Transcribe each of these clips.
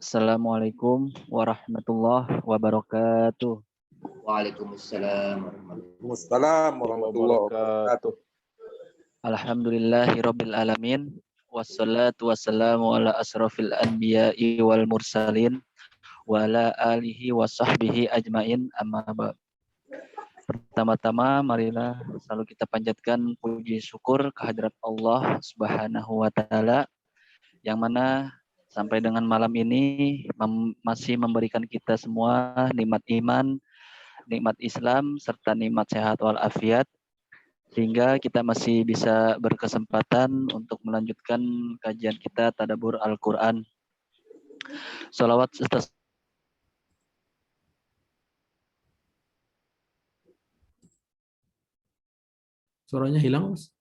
Assalamualaikum warahmatullahi wabarakatuh. Waalaikumsalam warahmatullahi Waalaikumsalam warahmatullahi wabarakatuh. Alhamdulillahirabbil alamin. Wassalatu wassalamu ala asrofil anbiya'i wal mursalin wa ala alihi wa sahbihi ajmain, amma ba'd. Pertama-tama marilah selalu kita panjatkan puji syukur kehadirat Allah Subhanahu wa taala yang mana sampai dengan malam ini masih memberikan kita semua nikmat iman, nikmat Islam, serta nikmat sehat walafiat, sehingga kita masih bisa berkesempatan untuk melanjutkan kajian kita Tadabbur Al-Quran. Sholawat serta Suaranya hilang, Mas.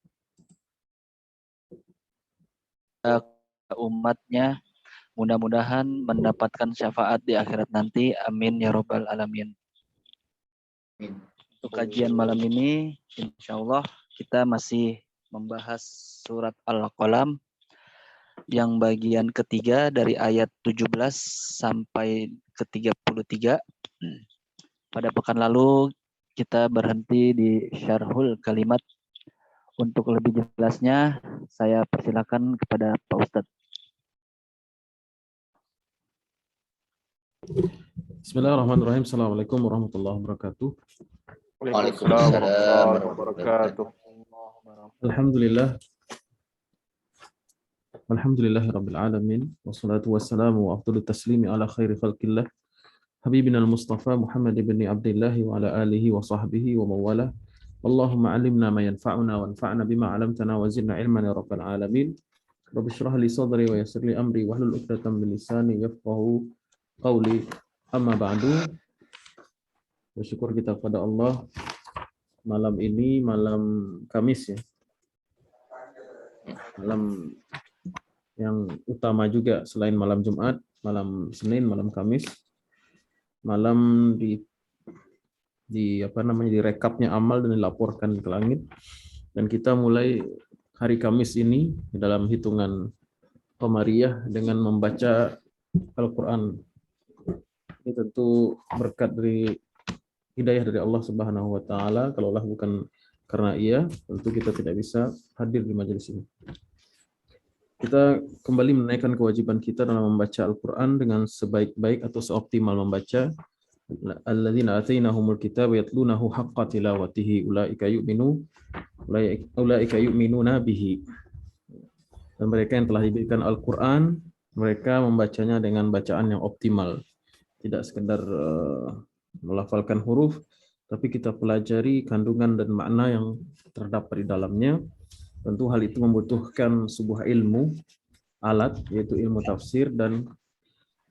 Umatnya mudah-mudahan mendapatkan syafaat di akhirat nanti. Amin ya robbal alamin. Untuk kajian malam ini, insya Allah kita masih membahas surat Al-Qalam yang bagian ketiga dari ayat 17 sampai ke 33. Pada pekan lalu kita berhenti di syarhul kalimat. Untuk lebih jelasnya, saya persilakan kepada Pak Ustadz. Bismillahirrahmanirrahim. Assalamualaikum warahmatullahi wabarakatuh. Waalaikumsalam warahmatullahi wabarakatuh. Alhamdulillah. Alhamdulillahirabbil alamin. Wassalatu wassalamu wa afdhalut taslimi ala khairi khalqillah. Habibina al-Mustafa Muhammad ibn Abdullah wa ala alihi wa sahbihi wa mawalah. Allahumma alimna ma yanfa'una wanfa'na bima 'allamtana wa zidna ilman ya rabbal alamin. Rabbi shrah li sadri wa yassir li amri wahlul 'uqdatam min lisani yafqahu qawli. Amma ba'du. Bersyukur kita kepada Allah, malam ini malam Kamis ya. Malam yang utama juga selain malam Jumat, malam Senin, malam Kamis. Malam direkapnya amal dan dilaporkan ke langit. Dan kita mulai hari Kamis ini dalam hitungan Qamariyah dengan membaca Al-Qur'an. Ini tentu berkat dari hidayah dari Allah Subhanahu wa taala. Kalaulah bukan karena ia, tentu kita tidak bisa hadir di majelis ini. Kita kembali menaikkan kewajiban kita dalam membaca Al-Qur'an dengan sebaik-baik atau seoptimal membaca. Alladzina atainahumul kitaba yatlunahu haqqa tilawatihi ulaika yu'minuna bihi. Dan mereka yang telah diberikan Al-Qur'an, mereka membacanya dengan bacaan yang optimal. Tidak sekedar melafalkan huruf, tapi kita pelajari kandungan dan makna yang terdapat di dalamnya. Tentu hal itu membutuhkan sebuah ilmu, alat, yaitu ilmu tafsir dan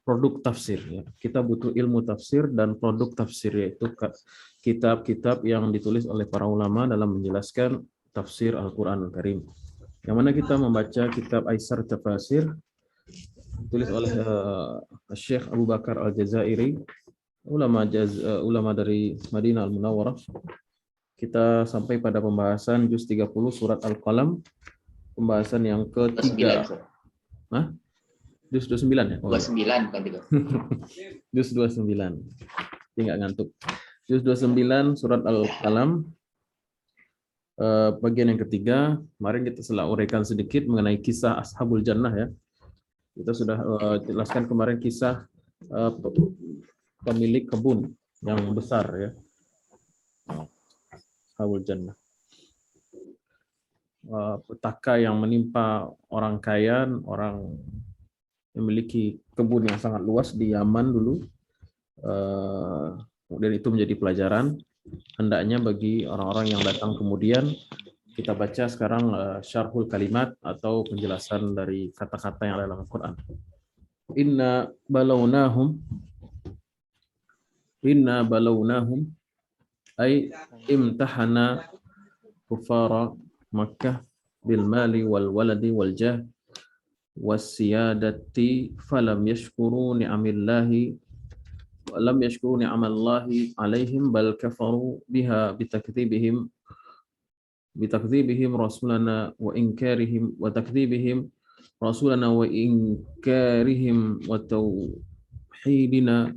produk tafsir. Ya. Kita butuh ilmu tafsir dan produk tafsir, yaitu kitab-kitab yang ditulis oleh para ulama dalam menjelaskan tafsir Al-Quran Al-Karim. Yang mana kita membaca kitab Aisar Tafasir, ditulis oleh Syekh Abu Bakar Al-Jazairi, ulama dari Madinah Al-Munawwarah. Kita sampai pada pembahasan juz 30 surat Al-Qalam, pembahasan yang ketiga. Hah? Juz 29 ya? 29 kan gitu. Juz 29. Dia nggak ngantuk. Juz 29 surat Al-Qalam, bagian yang ketiga. Kemarin kita telah uraikan sedikit mengenai kisah Ashabul Jannah ya. Kita sudah jelaskan kemarin kisah pemilik kebun yang besar ya. Ashabul Jannah. Petaka yang menimpa orang kaya, orang memiliki kebun yang sangat luas di Yaman dulu. Kemudian itu menjadi pelajaran hendaknya bagi orang-orang yang datang kemudian. Kita baca sekarang syarhul kalimat atau penjelasan dari kata-kata yang ada dalam Al-Quran. Inna balawnahum ay imtahana kufara Makkah bil mali wal waladi wal jah wasiyadati falam yashkuru ni'amillahi wa lam yashkuru ni'amallahi alaihim bal kafaru biha bitakdzibihim rasulana wa inkarihim wa takdzibihim rasulana wa inkarihim wa tauhidina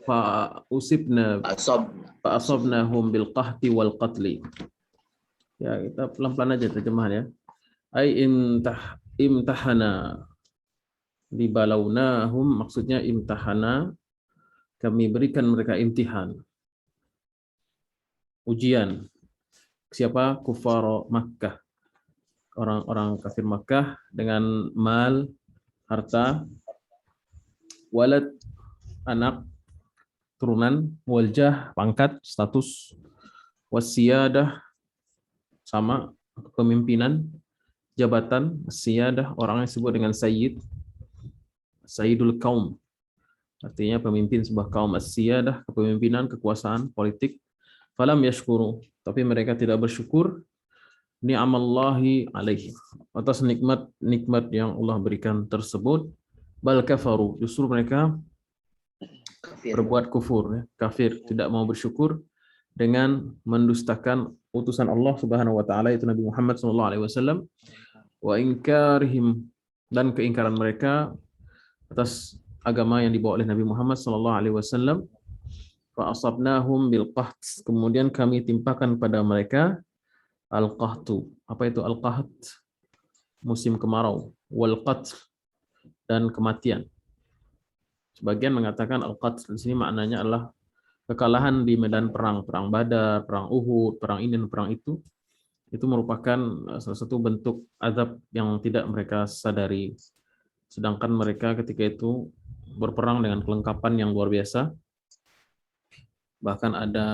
fa'usibna Asob. fa'asabnahum bil qahti wal qatli. Ya, kita pelan-pelan aja terjemahan ya. Ai imtahana dibalaunahum, maksudnya imtahana, kami berikan mereka imtihan, ujian. Siapa? Kufar Makkah, orang-orang kafir Makkah, dengan mal, harta, walad, anak, turunan, waljah, pangkat, status, wasiyadah, sama kepemimpinan, jabatan, siyadah, orang yang disebut dengan sayyid, sayyidul kaum, artinya pemimpin sebuah kaum, as-siyadah, kepemimpinan, kekuasaan, politik. Falam yashkuru, tapi mereka tidak bersyukur, ni'amallahi alaihim, atas nikmat yang Allah berikan tersebut. Bal kafaru, justru mereka Kafir. berbuat kufur, ya, kafir, tidak mau bersyukur dengan mendustakan utusan Allah Subhanahu wa taala, itu Nabi Muhammad sallallahu alaihi wasallam, wa inkarihim, dan keingkaran mereka atas agama yang dibawa oleh Nabi Muhammad sallallahu alaihi wasallam. Fa asabnahum bil qaht, kemudian kami timpakan pada mereka al qahtu. Apa itu al qaht? Musim kemarau. Wal qatl, dan kematian. Sebagian mengatakan al qatl di sini maknanya adalah kekalahan di medan perang, perang Badar, perang Uhud, perang ini dan perang itu merupakan salah satu bentuk azab yang tidak mereka sadari. Sedangkan mereka ketika itu berperang dengan kelengkapan yang luar biasa. Bahkan ada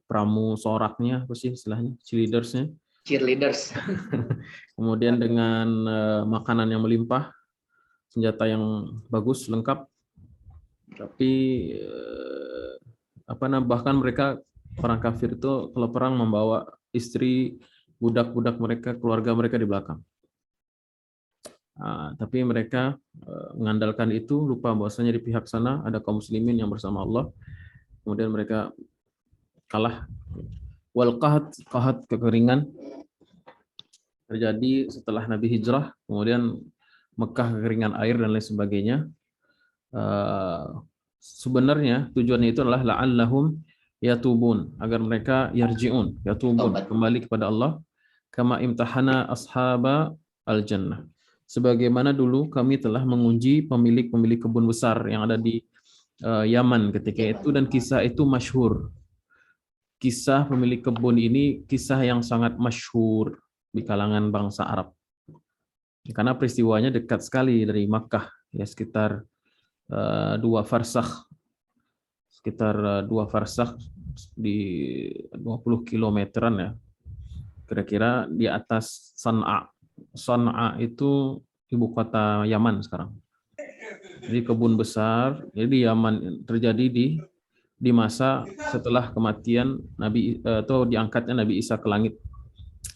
pramu soraknya, apa sih istilahnya, cheerleadersnya. Cheerleaders. Kemudian dengan makanan yang melimpah, senjata yang bagus, lengkap. Tapi bahkan mereka, orang kafir itu kalau perang membawa istri, budak-budak mereka, keluarga mereka di belakang. Tapi mereka mengandalkan itu, lupa bahwasanya di pihak sana ada kaum muslimin yang bersama Allah. Kemudian mereka kalah. Wal qahat, kekeringan, terjadi setelah Nabi hijrah, kemudian Mekah kekeringan air dan lain sebagainya. Sebenarnya tujuannya itu adalah la'allahum yatubun, agar mereka yarji'un, yatubun, kembali kepada Allah, kama imtahana ashaba al-jannah, sebagaimana dulu kami telah menguji pemilik-pemilik kebun besar yang ada di Yaman ketika itu, dan kisah itu masyhur. Kisah pemilik kebun ini kisah yang sangat masyhur di kalangan bangsa Arab, karena peristiwanya dekat sekali dari Makkah, ya sekitar 2 farsakh, di 20 kilometeran ya, kira-kira di atas San'a. San'a itu ibu kota Yaman sekarang. Jadi kebun besar, jadi Yaman terjadi di masa setelah kematian Nabi atau diangkatnya Nabi Isa ke langit.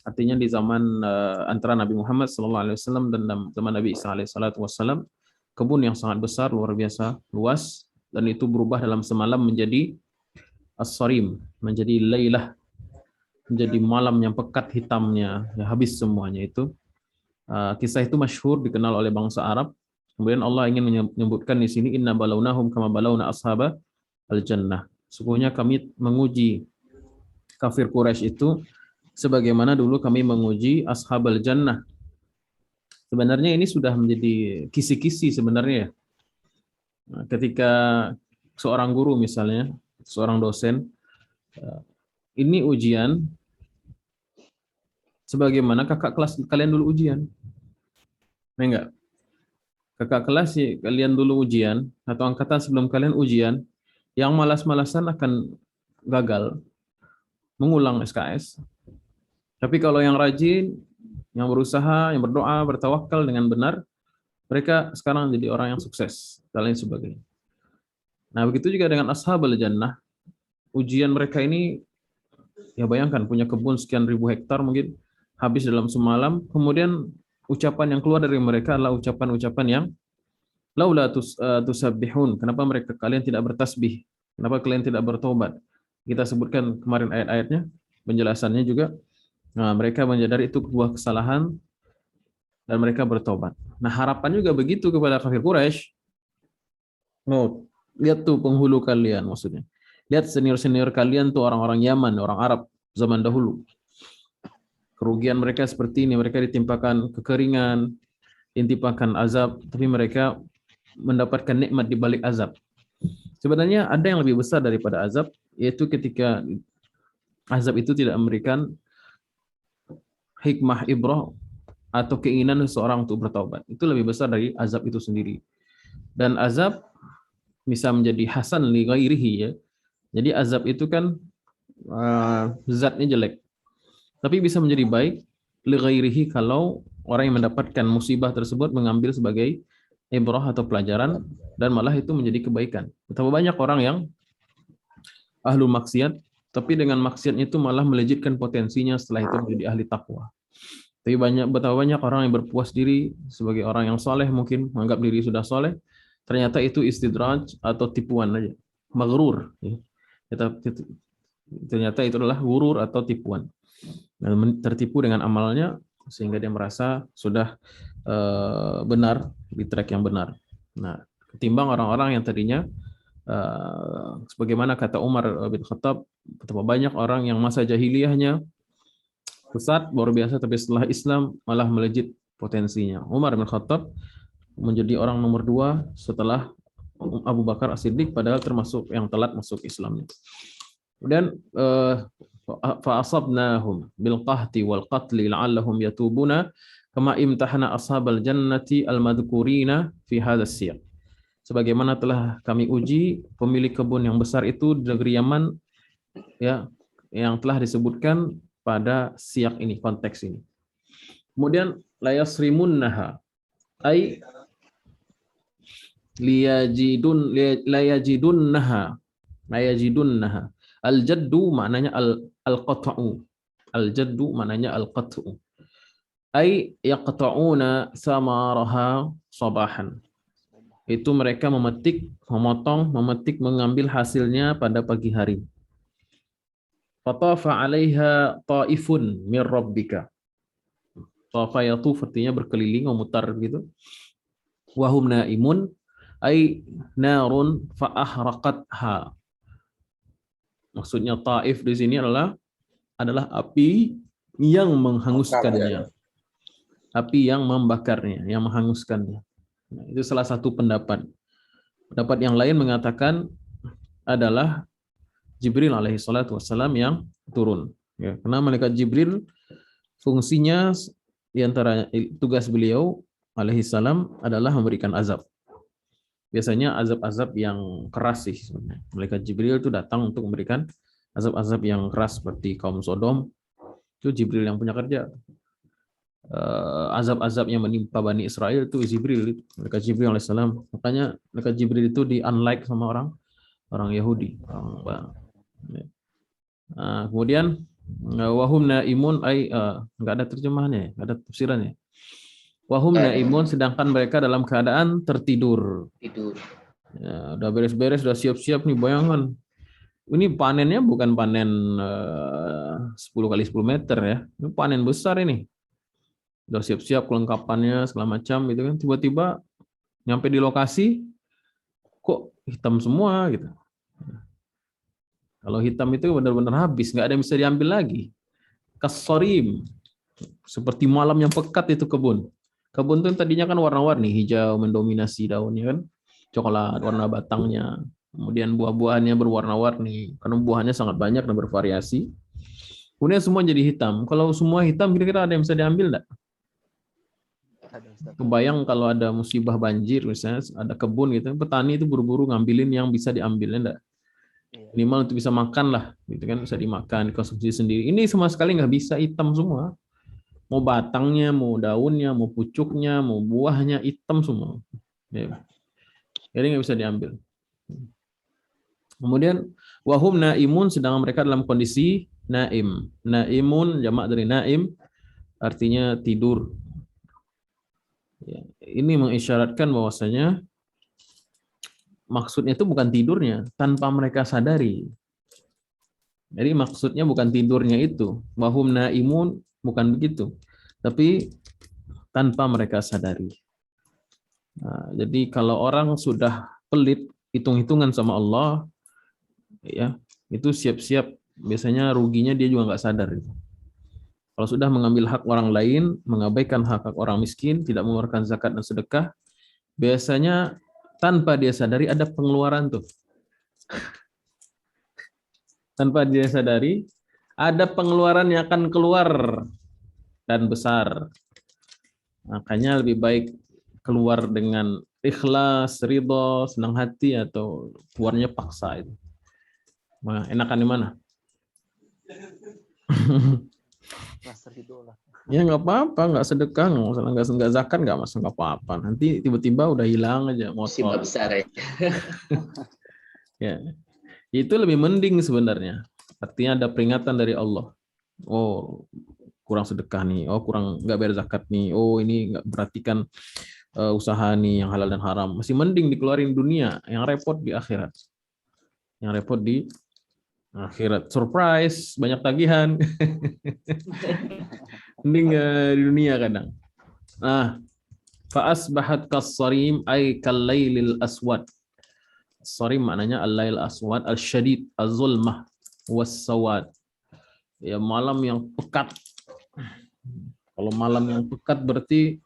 Artinya di zaman antara Nabi Muhammad SAW dan zaman Nabi Isa SAW, kebun yang sangat besar, luar biasa luas, dan itu berubah dalam semalam menjadi as-sarim, menjadi lailah, menjadi malam yang pekat hitamnya, ya habis semuanya itu. Kisah itu masyhur, dikenal oleh bangsa Arab. Kemudian Allah ingin menyebutkan di sini, inna balawnahum kama balawna ashaba al-jannah. Sesungguhnya kami menguji kafir Quraisy itu sebagaimana dulu kami menguji ashabal jannah. Sebenarnya ini sudah menjadi kisi-kisi sebenarnya. Ketika seorang guru misalnya, seorang dosen, ini ujian sebagaimana kakak kelas kalian dulu ujian. Enggak? Kakak kelas kalian dulu ujian, atau angkatan sebelum kalian ujian, yang malas-malasan akan gagal mengulang SKS. Tapi kalau yang rajin, yang berusaha, yang berdoa, bertawakal dengan benar, mereka sekarang jadi orang yang sukses dan lain sebagainya. Nah, begitu juga dengan ashabul jannah. Ujian mereka ini, ya bayangkan, punya kebun sekian ribu hektar mungkin, habis dalam semalam, kemudian ucapan yang keluar dari mereka adalah ucapan-ucapan yang laula tusabbihun, kenapa kalian tidak bertasbih? Kenapa kalian tidak bertobat? Kita sebutkan kemarin ayat-ayatnya, penjelasannya juga. Nah, mereka menyadari itu sebuah kesalahan dan mereka bertobat. Nah, harapan juga begitu kepada kafir Quraisy. Oh, lihat tuh penghulu kalian maksudnya. Lihat senior-senior kalian tuh orang-orang Yaman, orang Arab zaman dahulu. Kerugian mereka seperti ini, mereka ditimpakan kekeringan, ditimpakan azab, tapi mereka mendapatkan nikmat di balik azab. Sebenarnya ada yang lebih besar daripada azab, yaitu ketika azab itu tidak memberikan hikmah ibrah atau keinginan seseorang untuk bertaubat. Itu lebih besar dari azab itu sendiri. Dan azab bisa menjadi hasan li ghairihi ya. Jadi azab itu kan zatnya jelek. Tapi bisa menjadi baik li ghairihi kalau orang yang mendapatkan musibah tersebut mengambil sebagai ibrah atau pelajaran dan malah itu menjadi kebaikan. Betapa banyak orang yang ahlul maksiat tapi dengan maksiatnya itu malah melejitkan potensinya setelah itu menjadi ahli takwa. Tapi betapa banyak orang yang berpuas diri sebagai orang yang soleh, mungkin menganggap diri sudah soleh, ternyata itu istidraj atau tipuan aja, maghrur. Ya. Ternyata itu adalah gurur atau tipuan. Tertipu dengan amalnya sehingga dia merasa sudah benar di track yang benar. Nah, ketimbang orang-orang yang tadinya sebagaimana kata Umar bin Khattab, betapa banyak orang yang masa jahiliyahnya pesat luar biasa, tapi setelah Islam malah melejit potensinya. Umar bin Khattab menjadi orang nomor 2 setelah Abu Bakar As-Siddiq, padahal termasuk yang telat masuk Islamnya. Kemudian fa'asabnahum bil qahti wal qatli la'allahum yatubuna kama imtahana ashabal jannati al-madhkurina fi hadzal siyaq. Sebagaimana telah kami uji pemilik kebun yang besar itu di negeri Yaman ya, yang telah disebutkan pada siyak ini, konteks ini. Kemudian la yasrimunnaha ay layajidunnaha. Al-jaddu maknanya al-qat'u. Al-jaddu maknanya al-qat'u. Ay yaqta'una samaraha sabahan. Itu mereka memetik, mengambil hasilnya pada pagi hari. Fatafa 'alaiha ta'ifun min rabbika. Tafa yatuf artinya berkeliling, memutar gitu. Wa hum naimun ay narun fa ahraqatha. Maksudnya Taif di sini adalah api yang menghanguskannya. Api yang membakarnya, yang menghanguskannya. Nah, itu salah satu pendapat. Pendapat yang lain mengatakan adalah Jibril alaihi salatu wassalam yang turun. Ya, karena malaikat Jibril fungsinya di antara tugas beliau alaihi salam adalah memberikan azab. Biasanya azab-azab yang keras sih sebenarnya. Malaikat Jibril itu datang untuk memberikan azab-azab yang keras seperti kaum Sodom. Itu Jibril yang punya kerja. Azab-azab yang menimpa Bani Israel itu Jibril, malaikat Jibril alaihi salam. Makanya malaikat Jibril itu di-unlike sama orang Yahudi. Kemudian wahum naimun enggak ada terjemahannya, enggak ada tafsirannya. Wahum naimun sedangkan mereka dalam keadaan tertidur. Tidur. Ya, udah beres-beres, udah siap-siap nih, bayangan. Ini panennya bukan panen 10 kali 10 meter ya. Ini panen besar ini. Udah siap-siap kelengkapannya segala macam gitu kan. Tiba-tiba nyampe di lokasi kok hitam semua gitu. Kalau hitam itu benar-benar habis, nggak ada yang bisa diambil lagi. Kasorim, seperti malam yang pekat itu kebun. Kebun itu tadinya kan warna-warni, hijau mendominasi daunnya kan, coklat warna batangnya. Kemudian buah-buahannya berwarna-warni, karena buahnya sangat banyak dan bervariasi. Kemudian semua jadi hitam. Kalau semua hitam, kira-kira ada yang bisa diambil enggak? Kebayang kalau ada musibah banjir, misalnya ada kebun gitu, petani itu buru-buru ngambilin yang bisa diambilnya enggak? Minimal untuk bisa makan lah, gitu kan, bisa dimakan, dikonsumsi sendiri. Ini sama sekali nggak bisa, hitam semua. Mau batangnya, mau daunnya, mau pucuknya, mau buahnya, hitam semua. Ya. Jadi nggak bisa diambil. Kemudian wahum naimun, sedangkan mereka dalam kondisi naim. Naimun jamak dari naim, artinya tidur. Ya. Ini mengisyaratkan bahwasanya maksudnya itu bukan tidurnya, tanpa mereka sadari. Jadi maksudnya bukan tidurnya itu, wahum naimun, bukan begitu. Tapi tanpa mereka sadari. Nah, jadi kalau orang sudah pelit, hitung-hitungan sama Allah, ya itu siap-siap biasanya ruginya dia juga nggak sadar. Kalau sudah mengambil hak orang lain, mengabaikan hak orang miskin, tidak mengeluarkan zakat dan sedekah, biasanya tanpa dia sadari ada pengeluaran tuh. Tanpa dia sadari, ada pengeluaran yang akan keluar dan besar. Makanya lebih baik keluar dengan ikhlas, ridho, senang hati, atau keluarnya paksa itu. Nah, enakan di mana? Ya nggak apa-apa, nggak sedekah, nggak zakat, nggak masuk, nggak apa-apa. Nanti tiba-tiba udah hilang aja Musibah motor. besar ya. Ya, itu lebih mending sebenarnya. Artinya ada peringatan dari Allah. Oh, kurang sedekah nih. Oh, kurang nggak bayar zakat nih. Oh, ini nggak perhatikan usaha nih yang halal dan haram. Masih mending dikeluarin dunia, yang repot di akhirat. Yang repot di akhirat. Surprise, banyak tagihan. Mending di dunia kadang. Nah, fa'asbahat kas-sarim ay kal-lailil aswad. Sarim maknanya al-lail aswad al-syadid az-zulmah was-sawad. Ya, malam yang pekat. Kalau malam yang pekat berarti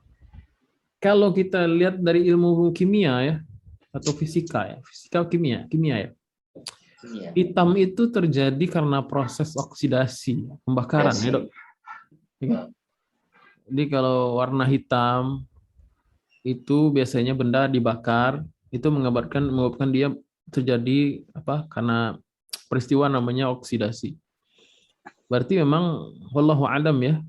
kalau kita lihat dari ilmu kimia ya atau fisika kimia ya. Iya. Hitam itu terjadi karena proses oksidasi, pembakaran ya, Dok. Jadi kalau warna hitam itu biasanya benda dibakar, itu menyebabkan dia terjadi apa? Karena peristiwa namanya oksidasi. Berarti memang wallahu alam ya.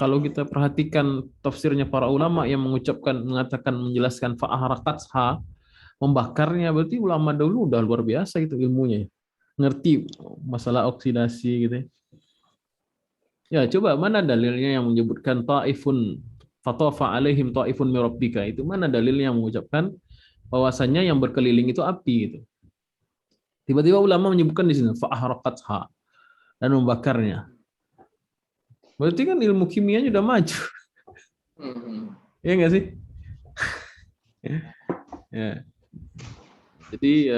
Kalau kita perhatikan tafsirnya para ulama yang mengatakan menjelaskan fa'aharakatha, membakarnya, berarti ulama dulu udah luar biasa itu ilmunya. Ngerti masalah oksidasi gitu. Ya, coba mana dalilnya yang menyebutkan ta'ifun fatafa alaihim ta'ifun min rabbika, itu mana dalilnya yang mengucapkan bahwasannya yang berkeliling itu api gitu. Tiba-tiba ulama menyebutkan di sini fa'aharakatha dan membakarnya. Berarti kan ilmu kimianya udah maju. Iya nggak sih? Ya. Jadi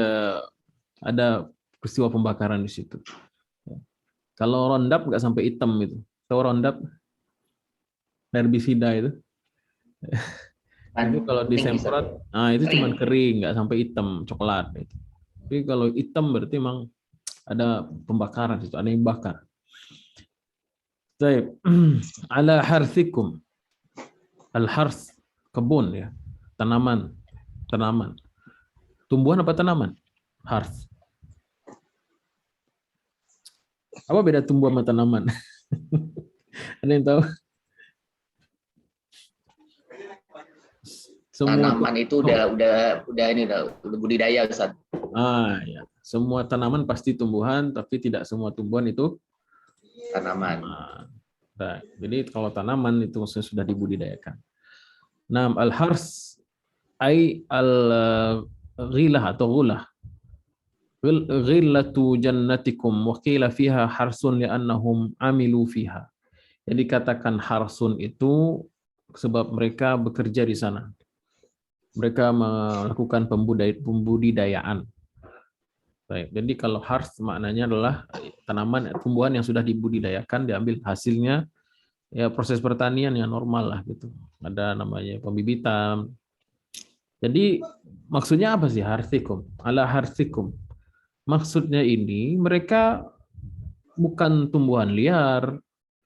ada peristiwa pembakaran di situ. Kalau Roundup nggak sampai hitam itu. Tahu Roundup? Herbisida itu. Itu kalau disemprot, nah itu cuma kering, nggak sampai hitam, coklat. Gitu. Tapi kalau hitam berarti memang ada pembakaran itu, ada yang bakar. Baik, ala harthikum, al-harth, kebun ya, tanaman. Tumbuhan apa tanaman? Harth. Apa beda tumbuhan sama tanaman? Ada yang tahu? Tanaman itu udah budidaya, Ustaz. Ya. Semua tanaman pasti tumbuhan, tapi tidak semua tumbuhan itu tanaman. Nah, jadi kalau tanaman itu sudah dibudidayakan. Nah, al-hars ay al-ghilah atau ghulah. Ghillatu jannatikum wa qila fiha harsun li'annahum amilu fiha. Jadi katakan harsun itu sebab mereka bekerja di sana. Mereka melakukan pembudidayaan. Baik, jadi kalau hars maknanya adalah tanaman, tumbuhan yang sudah dibudidayakan, diambil hasilnya, ya proses pertanian yang normal lah gitu. Ada namanya pembibitan. Jadi maksudnya apa sih harthikum? Ala harthikum. Maksudnya ini mereka bukan tumbuhan liar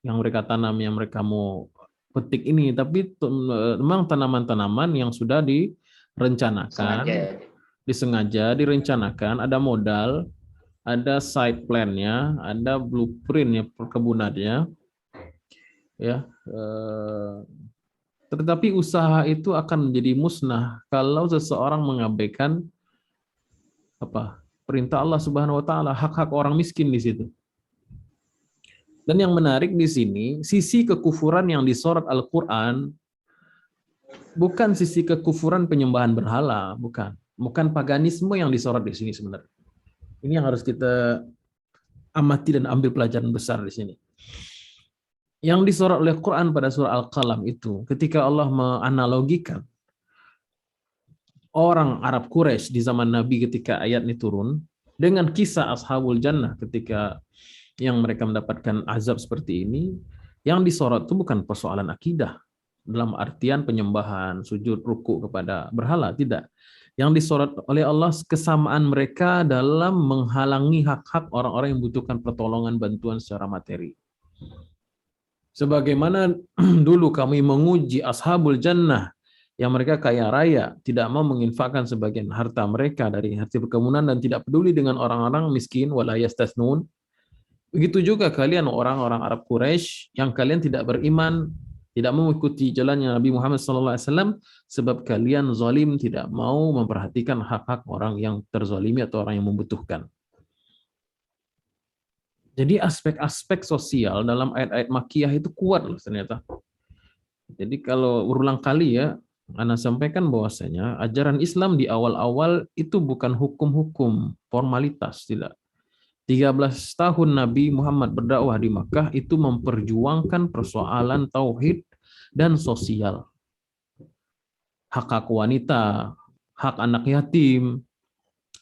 yang mereka tanam, yang mereka mau petik ini, tapi memang tanaman-tanaman yang sudah direncanakan, direncanakan, ada modal, ada side plan-nya, ada blueprint-nya perkebunannya, ya. Tetapi usaha itu akan menjadi musnah kalau seseorang mengabaikan perintah Allah Subhanahu wa taala, hak-hak orang miskin di situ. Dan yang menarik di sini, sisi kekufuran yang disorot Al-Qur'an bukan sisi kekufuran penyembahan berhala, bukan paganisme yang disorot di sini sebenarnya. Ini yang harus kita amati dan ambil pelajaran besar di sini. Yang disorot oleh Quran pada surah Al-Qalam itu, ketika Allah menganalogikan orang Arab Quraisy di zaman Nabi ketika ayat ini turun, dengan kisah Ashabul Jannah ketika yang mereka mendapatkan azab seperti ini, yang disorot itu bukan persoalan akidah, dalam artian penyembahan, sujud, ruku kepada berhala, tidak. Yang disorot oleh Allah kesamaan mereka dalam menghalangi hak-hak orang-orang yang membutuhkan pertolongan bantuan secara materi. Sebagaimana dulu kami menguji Ashabul Jannah yang mereka kaya raya, tidak mau menginfakkan sebagian harta mereka dari hasil perkebunan dan tidak peduli dengan orang-orang miskin, wala yastasnun. Begitu juga kalian orang-orang Arab Quraisy yang kalian tidak beriman, tidak mengikuti jalannya Nabi Muhammad SAW, sebab kalian zalim, tidak mau memperhatikan hak-hak orang yang terzalimi atau orang yang membutuhkan. Jadi aspek-aspek sosial dalam ayat-ayat Makkiyah itu kuat loh ternyata. Jadi kalau berulang kali ya, Ana sampaikan bahwasanya ajaran Islam di awal-awal itu bukan hukum-hukum formalitas, tidak. 13 tahun Nabi Muhammad berdakwah di Makkah itu memperjuangkan persoalan tauhid dan sosial. Hak-hak wanita, hak anak yatim,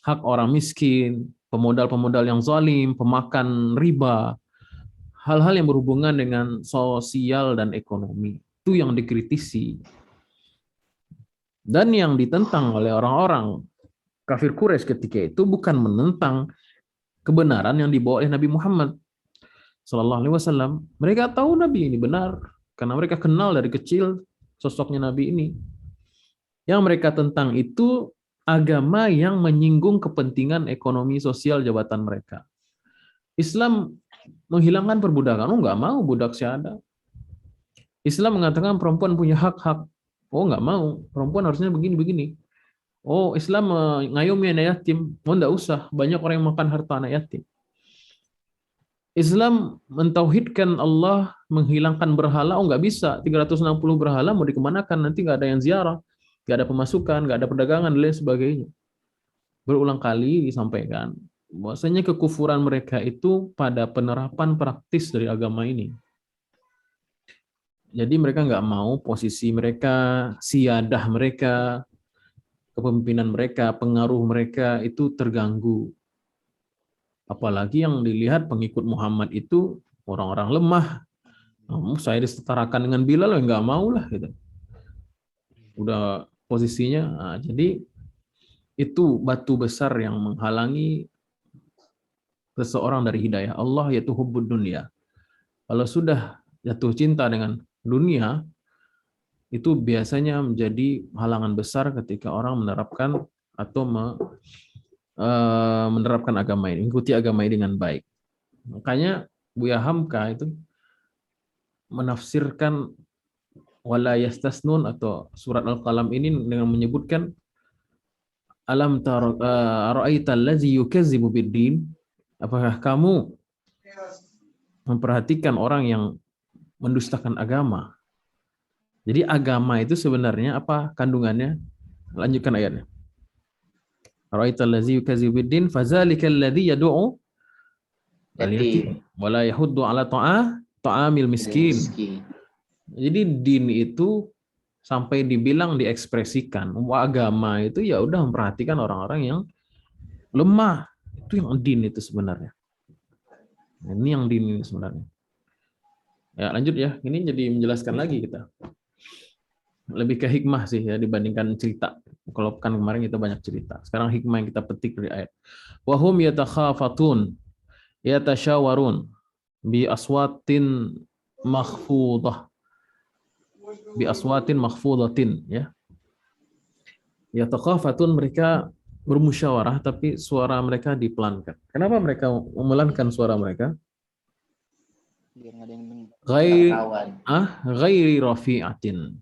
hak orang miskin, pemodal-pemodal yang zalim, pemakan riba, hal-hal yang berhubungan dengan sosial dan ekonomi. Itu yang dikritisi. Dan yang ditentang oleh orang-orang kafir Quraisy ketika itu bukan menentang kebenaran yang dibawa oleh Nabi Muhammad SAW. Mereka tahu Nabi ini benar karena mereka kenal dari kecil sosoknya Nabi ini. Yang mereka tentang itu agama yang menyinggung kepentingan ekonomi sosial jabatan mereka. Islam menghilangkan perbudakan. Oh, nggak mau budak syahada. Islam mengatakan perempuan punya hak-hak. Oh, nggak mau. Perempuan harusnya begini-begini. Oh, Islam mengayomi anak yatim. Oh, enggak usah. Banyak orang yang makan harta anak yatim. Islam mentauhidkan Allah, menghilangkan berhala. Oh, enggak bisa. 360 berhala mau dikemanakan? Nanti enggak ada yang ziarah. Enggak ada pemasukan, enggak ada perdagangan, dan lain sebagainya. Berulang kali disampaikan bahwasanya kekufuran mereka itu pada penerapan praktis dari agama ini. Jadi mereka enggak mau posisi mereka, siyadah mereka, kepemimpinan mereka, pengaruh mereka itu terganggu. Apalagi yang dilihat pengikut Muhammad itu orang-orang lemah. Saya disetarakan dengan Bilal, nggak mau lah gitu. Udah posisinya, jadi itu batu besar yang menghalangi seseorang dari hidayah Allah, yaitu hubbud dunya. Kalau sudah jatuh cinta dengan dunia, itu biasanya menjadi halangan besar ketika orang menerapkan atau menerapkan agama ini, mengikuti agama ini dengan baik. Makanya Buya Hamka itu menafsirkan wala yastasnun atau surat Al-Qalam ini dengan menyebutkan alam ra'aital ladzi yukazzibu biddin, apakah kamu memperhatikan orang yang mendustakan agama? Jadi agama itu sebenarnya apa kandungannya? Lanjutkan ayatnya. Ra'aital ladzi yukazzibu biddin fadzalikal ladzi yad'u al-yatim wa la yahuddu ala ta'amil miskin. Jadi din itu sampai dibilang diekspresikan. Agama itu ya udah memperhatikan orang-orang yang lemah. Itu yang din itu sebenarnya. Ini yang din ini sebenarnya. Ya lanjut ya. Ini jadi menjelaskan lagi kita. Lebih ke hikmah sih ya dibandingkan cerita. Kalau kan kemarin kita banyak cerita. Sekarang hikmah yang kita petik dari ayat. Wahum yatakhafatun yatasyawarun bi aswatin makhfudah. Bi aswatin makhfudatin ya. Yatakhafatun, mereka bermusyawarah tapi suara mereka dipelankan. Kenapa mereka memelankan suara mereka? Ghairi rafi'atin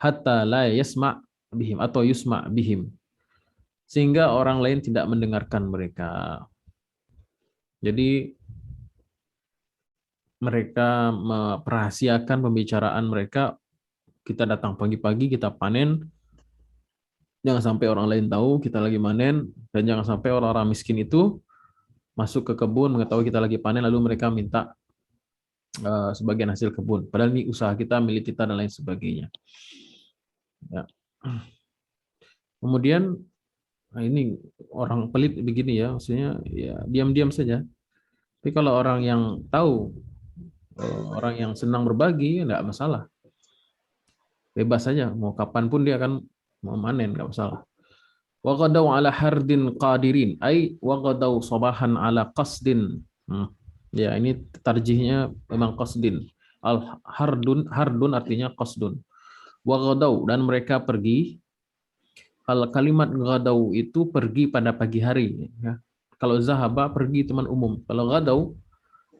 hatta la yasma' bihim atau yusma' bihim, sehingga orang lain tidak mendengarkan mereka. Jadi mereka merahasiakan pembicaraan mereka. Kita datang pagi-pagi, kita panen, jangan sampai orang lain tahu kita lagi manen, dan jangan sampai orang-orang miskin itu masuk ke kebun, mengetahui kita lagi panen, lalu mereka minta sebagian hasil kebun. Padahal ini usaha kita, milik kita, dan lain sebagainya. Ya. Kemudian ini orang pelit begini ya, maksudnya ya diam-diam saja. Tapi kalau orang yang tahu, orang yang senang berbagi, enggak masalah. Bebas saja, mau kapan pun dia akan memanen, enggak masalah. Wa ghadaw ala hardin qadirin, ay wa ghadaw sabahan ala qasdin. Ya, ini tarjihnya memang qasdin. Al hardun artinya qasdun. Wa ghadaw, dan mereka pergi. Kalau kalimat ghadaw itu pergi pada pagi hari, ya. Kalau zahaba pergi teman umum. Kalau ghadaw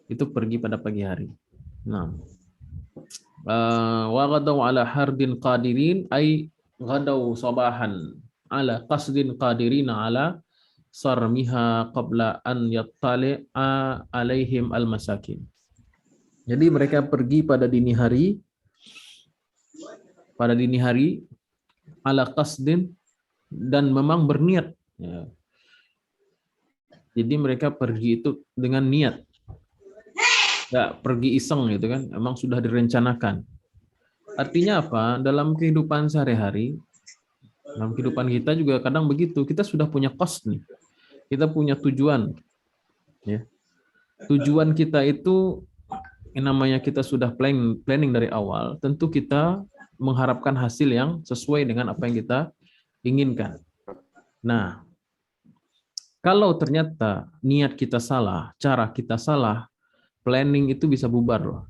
itu pergi pada pagi hari. Nah, wa ghadaw ala hardin qadirin, ay ghadaw sabahan ala qasdin qadirina ala sarmiha qabla an yattali'a alaihim al-masakin. Jadi mereka pergi pada dini hari ala qasdin, dan memang berniat. Ya. Jadi mereka pergi itu dengan niat. Nggak pergi iseng gitu kan, memang sudah direncanakan. Artinya apa? Dalam kehidupan sehari-hari, dalam kehidupan kita juga kadang begitu. Kita sudah punya qasd nih. Kita punya tujuan. Ya. Tujuan kita itu, yang namanya kita sudah planning dari awal, tentu kita mengharapkan hasil yang sesuai dengan apa yang kita inginkan. Nah, kalau ternyata niat kita salah, cara kita salah, planning itu bisa bubar loh.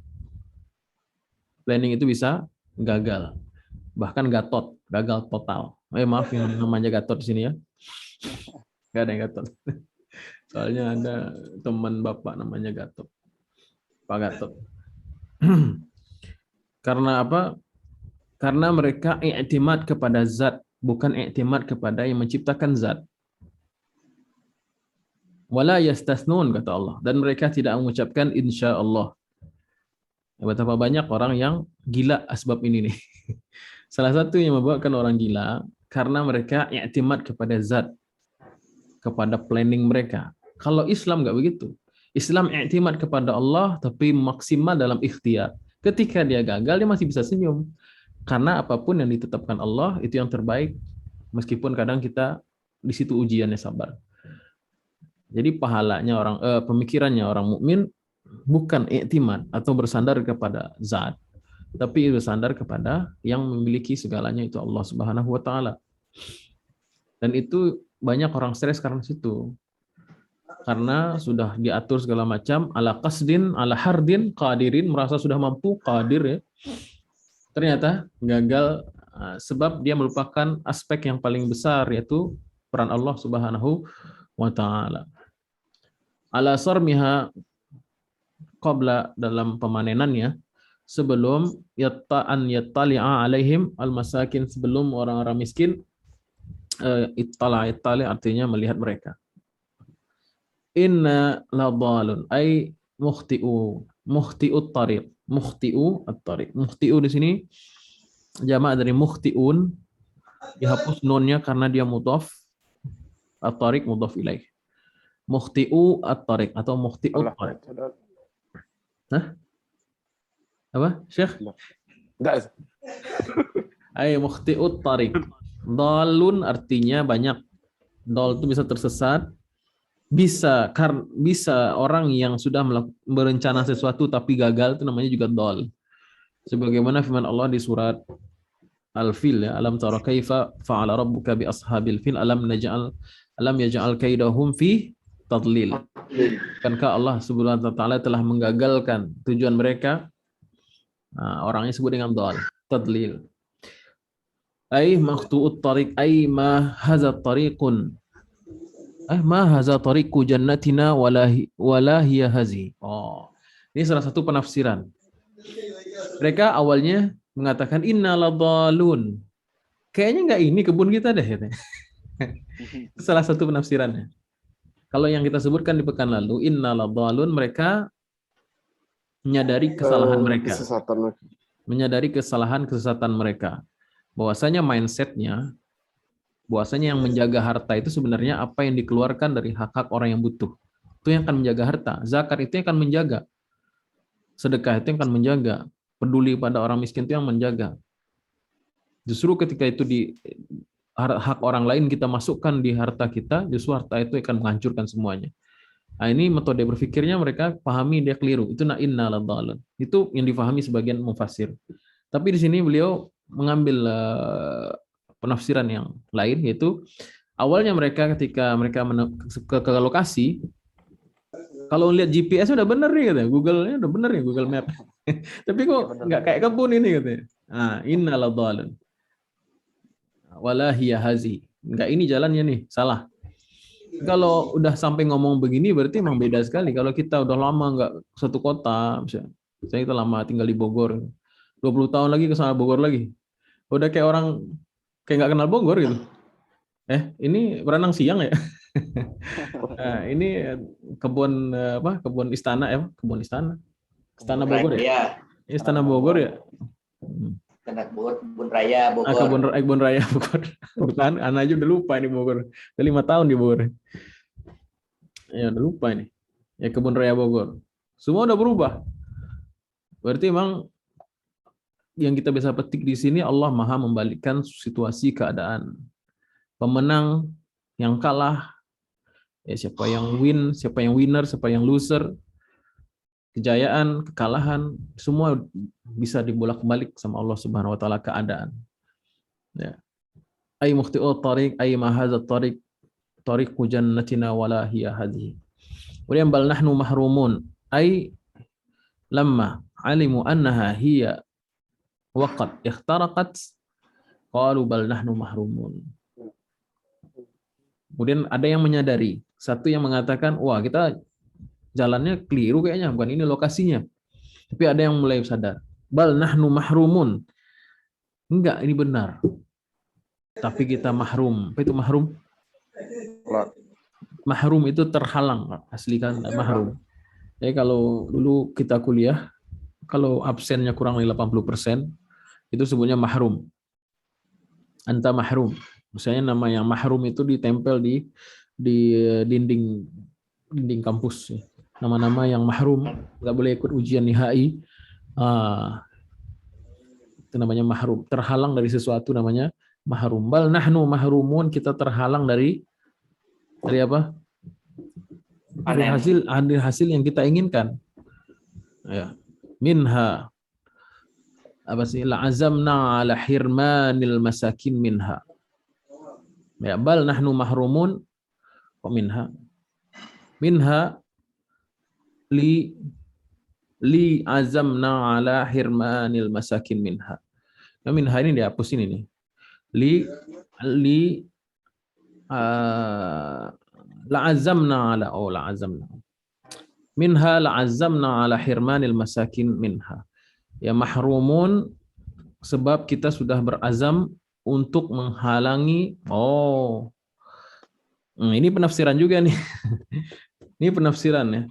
Planning itu bisa gagal. Bahkan gagal total. Maaf yang namanya Gatot di sini ya. Enggak ada yang Gatot. Soalnya ada teman Bapak namanya Gatot. Pak Gatot. Karena apa? Karena mereka i'timad kepada zat, bukan i'timad kepada yang menciptakan zat. Wala yastasnun, kata Allah, dan mereka tidak mengucapkan insya Allah. Betapa banyak orang yang gila asbab ini nih. Salah satu yang membuatkan orang gila karena mereka i'timad kepada zat, kepada planning mereka. Kalau Islam nggak begitu. Islam i'timad kepada Allah tapi maksimal dalam ikhtiar. Ketika dia gagal dia masih bisa senyum. Karena apapun yang ditetapkan Allah itu yang terbaik, meskipun kadang kita di situ ujiannya sabar. Jadi pahalanya pemikirannya orang mukmin bukan i'timad atau bersandar kepada zat, tapi bersandar kepada yang memiliki segalanya, itu Allah Subhanahu wa taala. Dan itu banyak orang stres karena situ. Karena sudah diatur segala macam, ala qasdin, ala hardin, qadirin, merasa sudah mampu, qadir ya. Ternyata gagal sebab dia melupakan aspek yang paling besar, yaitu peran Allah Subhanahu wa taala. Ala sarmiha qabla, dalam pemanenannya, sebelum yattali'a alaihim al-masakin, sebelum orang-orang miskin ittali artinya melihat mereka. Inna ladhalun ay mukhti'ut tariq. Mukhti'u at-tariq. Mukhti'u di sini jamak dari mukhti'un, dihapus nunnya karena dia mudhaf, at-tariq mudhaf ilaih. Mukhti'u at-tariq atau mukhti'ut tariq. Hah? Apa, Syekh? Enggak. Ay mukhti'ut tariq. Dalun artinya banyak. Dal itu bisa tersesat. Bisa orang yang sudah berencana sesuatu tapi gagal, itu namanya juga dal. Sebagaimana firman Allah di surat Al-Fil ya, alam tara kaifa fa'ala rabbuka bi ashabil fil alam yaj'al kaidahum fi tadlil. Bukankah Allah Subhanahu wa taala telah menggagalkan tujuan mereka? Nah, orangnya sebut dengan dal, tadlil. Ai maqtu'ut tariq ai ma hadza tariqun. Ma haza tariqu jannatina wala hiya hazi. Oh, ini salah satu penafsiran. Mereka awalnya mengatakan inna ladhalun. Kayaknya enggak ini kebun kita deh. Itu salah satu penafsirannya. Kalau yang kita sebutkan di pekan lalu, inna ladhalun, mereka menyadari kesalahan mereka. Menyadari kesesatan mereka. Bahwasanya mindsetnya, bahwasanya yang menjaga harta itu sebenarnya apa yang dikeluarkan dari hak-hak orang yang butuh. itu yang akan menjaga harta. Zakat itu yang akan menjaga. Sedekah itu yang akan menjaga. Peduli pada orang miskin itu yang menjaga. Justru ketika itu hak orang lain kita masukkan di harta kita, justru harta itu akan menghancurkan semuanya. Nah, ini metode berpikirnya mereka pahami dia keliru. Itu inna ladhalun. Itu yang difahami sebagian mufassir. Tapi di sini beliau mengambil penafsiran yang lain, yaitu awalnya mereka ketika mereka ke lokasi, kalau lihat GPS udah bener nih katanya, Google-nya udah bener nih, Google Map. Tapi kok nggak kayak kebun ini katanya. Ah, inna ladhalun. Wala hiya hazi. Enggak, ini jalannya nih, salah. Kalau udah sampai ngomong begini berarti emang beda sekali. Kalau kita udah lama nggak satu kota, misalnya kita lama tinggal di Bogor, 20 tahun lagi ke sana Bogor lagi. Udah kayak orang kayak nggak kenal Bogor gitu. Ini berenang siang ya? Nah, ini kebun Kebun istana ya, kebun istana. Istana Bogor ya? Istana Bogor ya? Kebun Raya Bogor. Kebun Raya Bogor. Bukan, anak aja udah lupa ini Bogor. Udah 5 tahun di Bogor. Ya udah lupa ini. Ya Kebun Raya Bogor. Semua udah berubah. Berarti memang yang kita bisa petik di sini, Allah Maha membalikkan situasi keadaan. Pemenang, yang kalah, ya siapa yang win, siapa yang winner, siapa yang loser, kejayaan, kekalahan, semua bisa dibolak-balik sama Allah Subhanahu wa taala keadaan. Ya. Ay mukhti'ut tariq ay ma hadzal tariq tariqu jannatina wala hiya hadhihi. Kemudian bal nahnu mahrumun ay lamma alimu annaha hiya waqad ikhtaraqat qalu bal nahnu mahrumun. Kemudian ada yang menyadari, satu yang mengatakan, wah kita jalannya keliru kayaknya, bukan ini lokasinya. Tapi ada yang mulai sadar, bal nahnu mahrumun. Enggak, ini benar. Tapi kita mahrum. Apa itu mahrum? Mahrum itu terhalang, asli kan mahrum. Jadi kalau dulu kita kuliah, kalau absennya kurang dari 80%, itu sebutnya mahrum. Anta mahrum. Misalnya nama yang mahrum itu ditempel di dinding kampus. Nama-nama yang mahrum, nggak boleh ikut ujian nihai. Itu namanya mahrum. Terhalang dari sesuatu namanya mahrum. Bal nahnu mahrumun, kita terhalang dari apa? Dari hasil yang kita inginkan. Ya. Minha apa sih? La'azamna ala hirmanil masakin minha. Ya, bal nahnu mahrumun wa minha li azamna ala hirmanil masakin minha. Nah, minha ini dihapus ini nih. La'azamna minha la'azamna ala hirmanil masakin minha. Ya mahrumun sebab kita sudah berazam untuk menghalangi. Ini penafsiran juga nih. Ini penafsiran ya.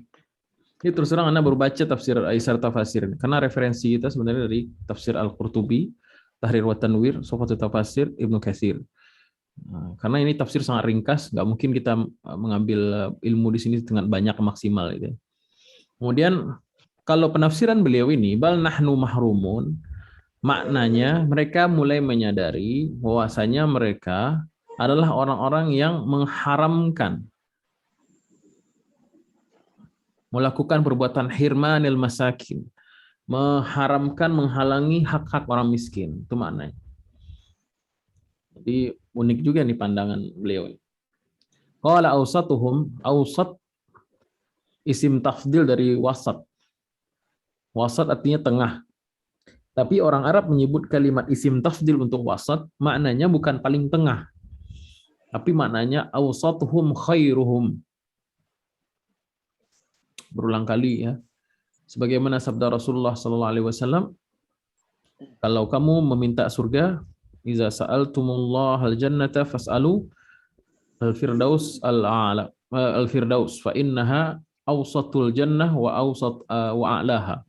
Ini terus terang Anda baru baca tafsir Aisar Tafasir. Karena referensi kita sebenarnya dari tafsir Al-Qurtubi, Tahrir wa Tanwir, Sofatul Tafasir, Ibnu Katsir. Karena ini tafsir sangat ringkas, nggak mungkin kita mengambil ilmu di sini dengan banyak maksimal. Gitu. Kemudian kalau penafsiran beliau ini, bal nahnu mahrumun, maknanya mereka mulai menyadari bahwasanya mereka adalah orang-orang yang mengharamkan melakukan perbuatan hirmanil masakin, mengharamkan, menghalangi hak-hak orang miskin. Itu maknanya. Jadi unik juga nih pandangan beliau. Qala awsatuhum, awsat isim tafdil dari wasat. Wasat artinya tengah. Tapi orang Arab menyebut kalimat isim tafdil untuk wasat, maknanya bukan paling tengah. Tapi maknanya awsatuhum khairuhum. Berulang kali ya. Sebagaimana sabda Rasulullah SAW, kalau kamu meminta surga, iza sa'altumullah al-jannata fas'alu al-firdaus al-a'la, al-firdaus fa innaha awsatul jannah wa awsat wa a'laha.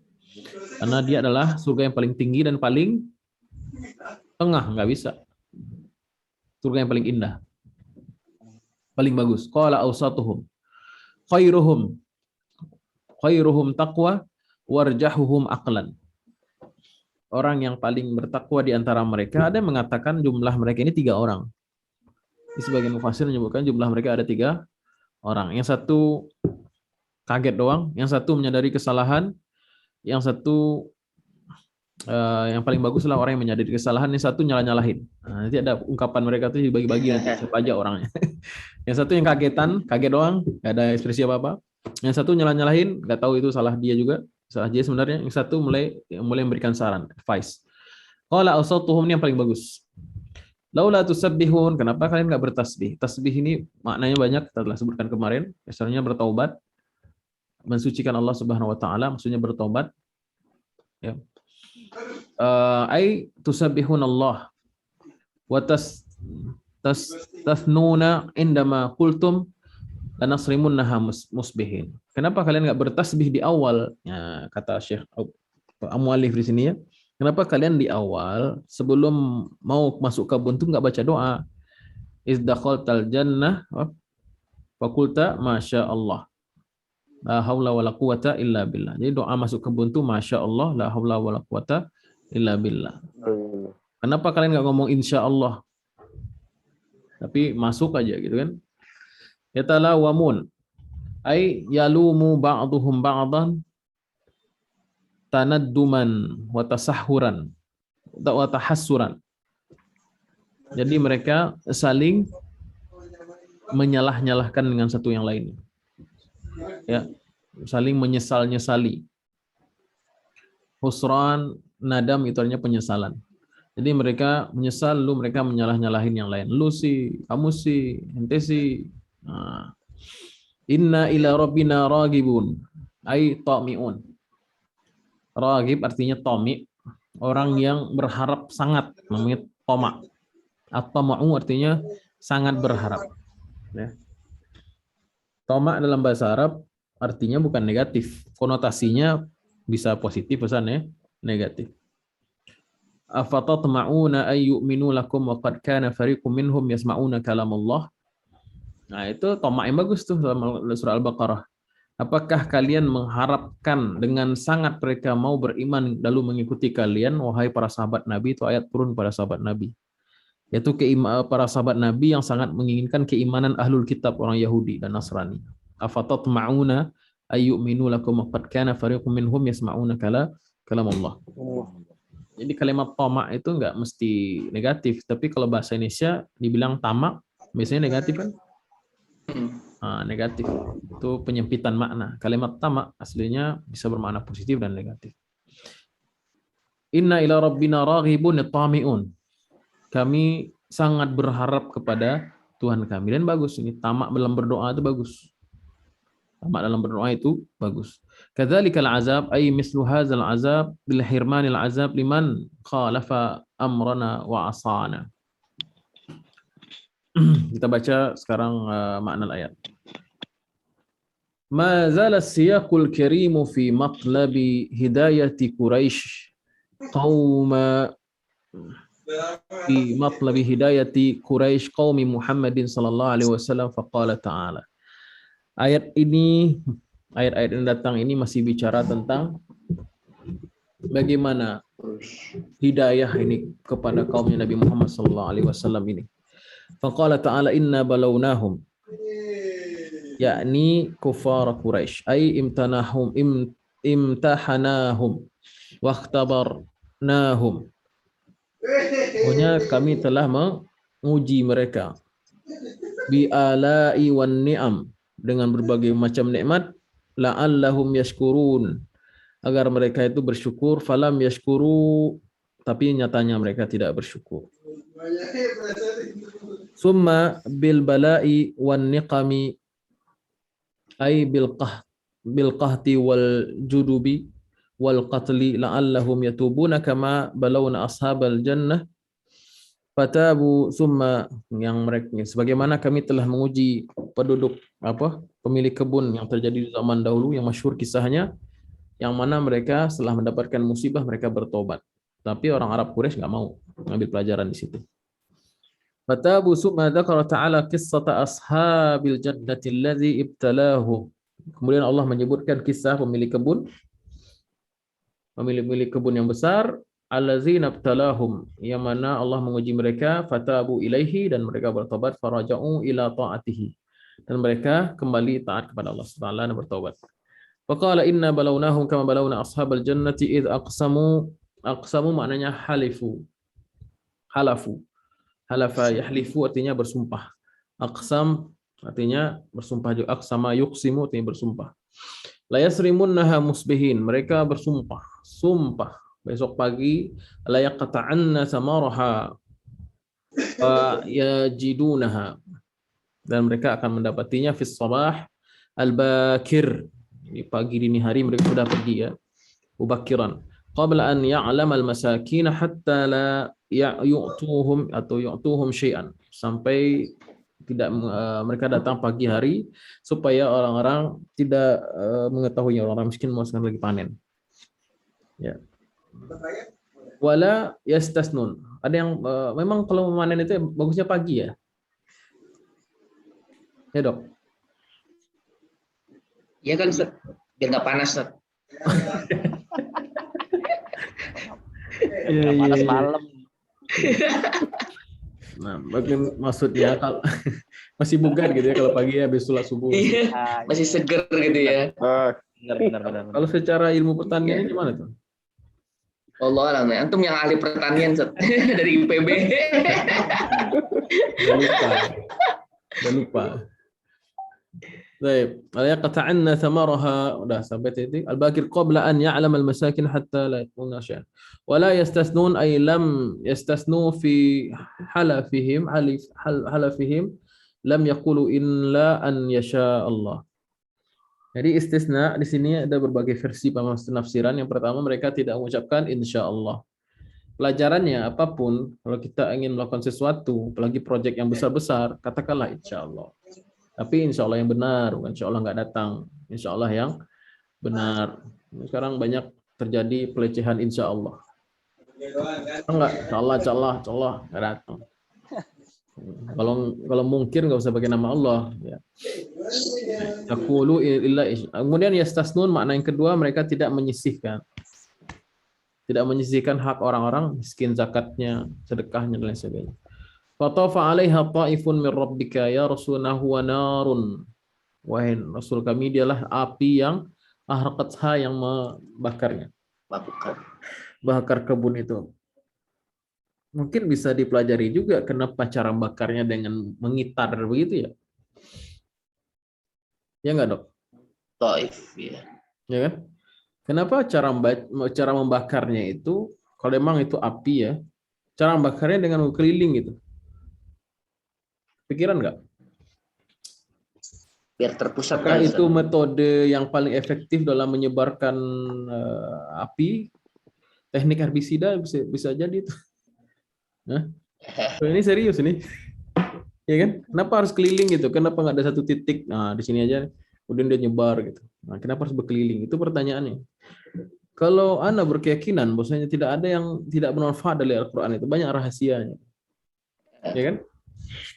Karena dia adalah surga yang paling tinggi dan paling tengah, nggak bisa. Surga yang paling indah, paling bagus. Qala awsatuhum. khairuhum taqwa warjahuhum aqlan. Orang yang paling bertakwa di antara mereka, ada yang mengatakan jumlah mereka ini 3 orang. Di sebagian mufassir menyebutkan jumlah mereka ada 3 orang. Yang satu kaget doang, yang satu menyadari kesalahan, yang satu yang paling bagus lah orang yang menyadari kesalahan, yang satu nyalah-nyalahin. Nah, nanti ada ungkapan mereka tuh dibagi-bagi nanti siapa aja orangnya. Yang satu yang kaget doang, nggak ada ekspresi apa-apa. Yang satu nyalah-nyalahin, nggak tahu itu salah dia juga, salah dia sebenarnya. Yang satu mulai memberikan saran, advice. Qala awsatuhum, ini yang paling bagus. Laula tusabbihun, kenapa kalian nggak bertasbih? Tasbih ini maknanya banyak, kita telah sebutkan kemarin. Asalnya bertaubat, mensucikan Allah Subhanahu wa taala, maksudnya bertobat. Ya. Ai tusabbihun Allah wa tasnuna indama qultum lanasrimunnaha musbihin. Kenapa kalian nggak bertasbih di awal? Ya, kata Syekh Mu'allif di sini ya. Kenapa kalian di awal sebelum mau masuk kebun itu nggak baca doa? Izdakhaltal jannah wa qulta masya Allah. La haula wala quwata illa billah. Jadi doa masuk kebun itu masya Allah, la haula wala quwata illa billah. Kenapa kalian nggak ngomong insya Allah? Tapi masuk aja gitu kan? Yatalawamun ay yalumu ba'duhum ba'dan tanadduman wa tasahhuran wa tahassuran. Jadi mereka saling menyalah-nyalahkan dengan satu yang lain. Ya, saling menyesal-nyesali. Husran, nadam itu artinya penyesalan. Jadi mereka menyesal, mereka menyalah-nyalahin yang lain. Lu sih, kamu sih, ente sih. Nah. Inna ila rabbina ragibun, ay tami'un. Ragib artinya tami, orang yang berharap sangat, namanya tama. At-tama'u artinya sangat berharap. Ya. Tama dalam bahasa Arab artinya bukan negatif, konotasinya bisa positif pesannya negatif. Afatatma'una ay yu'minu lakum wa qad kana fariqum minhum yasma'una kalam Allah. Nah, itu toma yang bagus tuh dalam surah Al-Baqarah. Apakah kalian mengharapkan dengan sangat mereka mau beriman lalu mengikuti kalian, wahai para sahabat Nabi? Itu ayat turun pada sahabat Nabi. Yaitu para sahabat Nabi yang sangat menginginkan keimanan ahlul kitab, orang Yahudi dan Nasrani. Afatatma'una ay yu'minu lakum wa qad kana fariqum minhum yasma'una kalam Allah. Jadi kalimat tamak itu enggak mesti negatif, tapi kalau bahasa Indonesia dibilang tamak biasanya negatif kan? Negatif. Itu penyempitan makna. Kalimat tamak aslinya bisa bermakna positif dan negatif. Inna ila rabbina raghibun tami'un. Kami sangat berharap kepada Tuhan kami. Dan bagus ini, tamak dalam berdoa itu bagus. Tamak dalam berdoa itu bagus. Kadzalikal azab ay mislu hadzal azab bil hirmanil azab liman khalafa amrana wa asana. Kita baca sekarang makna ayat. Ma zala siyaqul karimu fi matlabi hidayati Quraisy qauma fi matlabi hidayati Quraisy qaumi Muhammadin sallallahu alaihi wasallam faqala ta'ala. Ayat yang datang ini masih bicara tentang bagaimana hidayah ini kepada kaumnya Nabi Muhammad sallallahu alaihi wasallam ini. Faqala ta'ala inna balawnahum, yakni kufar Quraisy, ay imtahanahum wa ikhtabarnahum. Pokoknya kami telah menguji mereka bi ala'i wan ni'am, dengan berbagai macam nikmat, la'allahum yashkurun, agar mereka itu bersyukur. Falam yashkuru, tapi nyatanya mereka tidak bersyukur. Summa bil bala'i wan niqami ay bil qahti wal judubi wal qatli la'allahum yatubuna kama balawna ashabal jannah fatabu. Summa, yang mereka sebagaimana kami telah menguji penduduk pemilik kebun yang terjadi di zaman dahulu, yang masyhur kisahnya, yang mana mereka setelah mendapatkan musibah mereka bertobat. Tapi orang Arab Quraisy nggak mau mengambil pelajaran di situ. Fatabu. Summa dzakara ta'ala qissata ashabil jannati allazi ibtalahu Kemudian Allah menyebutkan kisah pemilik kebun yang besar, allazina ibtalahum, yang mana Allah menguji mereka, fatabu ilaihi, dan mereka bertobat, faraja'u ila ta'atihi, dan mereka kembali taat kepada Allah Subhanahu wa taala dan bertobat. Faqala inna balawnahum kama balawna ashabal jannati id aqsamu maknanya halafu. Halafa yahlifu artinya bersumpah. Aqsam artinya bersumpah juga. Aqsama yuqsimu artinya bersumpah. La yasrimunnaha musbihin, mereka bersumpah, sumpah besok pagi la yaqta'anna samaraha wa yajidunaha, dan mereka akan mendapatinya fis sabah al-bakir, di pagi dini hari mereka sudah pergi ya, mubakiran, qabla an ya'lam al-masakin hatta la yu'tuhum atau yu'tuhum syai'an, sampai tidak mereka datang pagi hari supaya orang-orang tidak mengetahui, orang-orang miskin mau sekali lagi panen. Ya. Wala yastasnun. Ada yang memang kalau memanen itu bagusnya pagi ya. Ya, Dok. Iya kan, Ustaz? Biar nggak panas, Ustaz. Panas malam. Nah, maksudnya kalau masih bugar gitu ya kalau pagi habis sholat subuh. Iya, masih seger gitu ya. Benar. Kalau secara ilmu pertanian gimana tuh? Allah alam, antum yang ahli pertanian, Ustaz. Dari IPB. Udah lupa. Baik, yaqta'anna thamaraha, udah sampai titik. Al-bakir qabla an ya'lam al-masakin hatta la yakuna syai'an. Wala yastasnun ay lam yastasnu fi halafihim lam yaqulu illa an yasha Allah. Jadi istisna di sini ada berbagai versi penafsiran. Yang pertama, mereka tidak mengucapkan insya Allah. Pelajarannya apapun, kalau kita ingin melakukan sesuatu, apalagi proyek yang besar-besar, katakanlah insya Allah. Tapi insya Allah yang benar, bukan insya Allah nggak datang. Insya Allah yang benar. Sekarang banyak terjadi pelecehan insya Allah. Enggak, insya Allah nggak datang. Kalau mungkin nggak usah pakai nama Allah. Ya. Kemudian yastasnun, makna yang kedua, mereka tidak menyisihkan. Tidak menyisihkan hak orang-orang miskin, zakatnya, sedekahnya, dan lain sebagainya. Fatafa 'alaiha ta'ifun min rabbika ya rasulana huwa narun. Wahai Rasul kami, dialah api yang ahraqatha, yang membakarnya. Bakar kebun itu. Mungkin bisa dipelajari juga kenapa cara bakarnya dengan mengitar begitu ya. Ya enggak, Dok? Taif, ya. Ya kan? Kenapa cara membakarnya itu, kalau memang itu api ya, cara membakarnya dengan keliling gitu. Pikiran nggak? Biar terpusat. Apakah itu metode yang paling efektif dalam menyebarkan api? Teknik herbisida bisa jadi itu. Nah, ini serius ini. Ya kan? Kenapa harus keliling gitu? Kenapa nggak ada satu titik? Nah, di sini aja. Kemudian dia nyebar gitu. Nah, kenapa harus berkeliling? Itu pertanyaannya. Kalau Anda berkeyakinan bahwasanya tidak ada yang tidak bermanfaat dari Al-Quran, itu banyak rahasianya. Ya kan?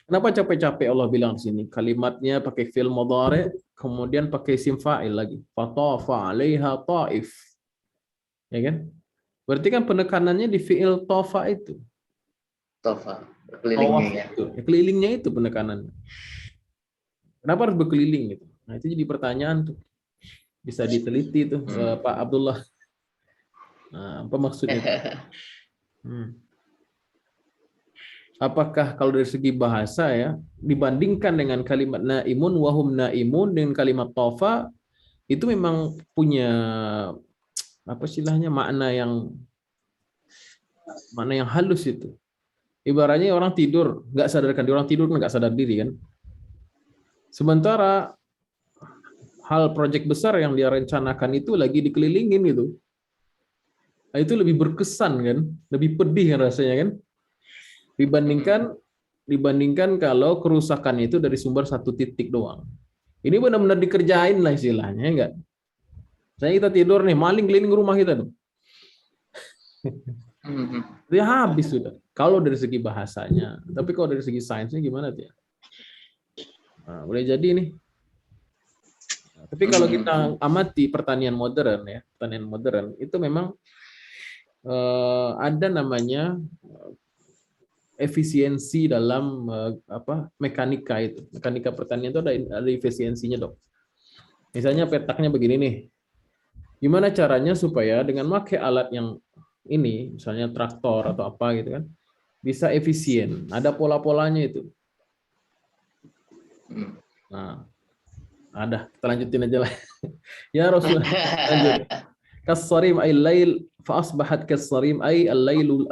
Kenapa capek-capek Allah bilang di sini? Kalimatnya pakai fi'il mudhari', kemudian pakai isim fa'il lagi. Fatafa 'alaiha ta'if. Ya kan? Berarti kan penekanannya di fi'il tafa itu. Tafa, kelilingnya ya. Kelilingnya itu penekanannya. Kenapa harus berkeliling gitu? Nah, itu jadi pertanyaan tuh. Bisa diteliti tuh Pak Abdullah. Nah, apa maksudnya? Apakah kalau dari segi bahasa ya, dibandingkan dengan kalimat naimun wahum naimun dengan kalimat tafa, itu memang punya apa istilahnya, makna yang halus itu. Ibaratnya orang tidur nggak sadarkan diri, orang tidur kan nggak sadar diri kan. Sementara hal proyek besar yang dia rencanakan itu lagi dikelilingin gitu. Nah, itu lebih berkesan kan, lebih pedih kan rasanya kan. Dibandingkan kalau kerusakan itu dari sumber satu titik doang. Ini benar-benar dikerjain lah istilahnya, enggak? Saya kita tidur nih, maling keliling rumah kita tuh. Dia habis sudah. Kalau dari segi bahasanya, tapi kalau dari segi sainsnya gimana tuh ya? Nah, boleh jadi nih Tapi kalau kita amati pertanian modern ya, pertanian modern itu memang ada namanya efisiensi dalam mekanika itu. Mekanika pertanian itu ada efisiensinya, Dok. Misalnya petaknya begini nih. Gimana caranya supaya dengan pakai alat yang ini, misalnya traktor atau apa gitu kan, bisa efisien. Ada pola-polanya itu. Nah, ada. Kita lanjutin aja lah. Ya Rasulullah. Lanjut. Kasarim ay lail fa asbahat kasarim ay al-lailul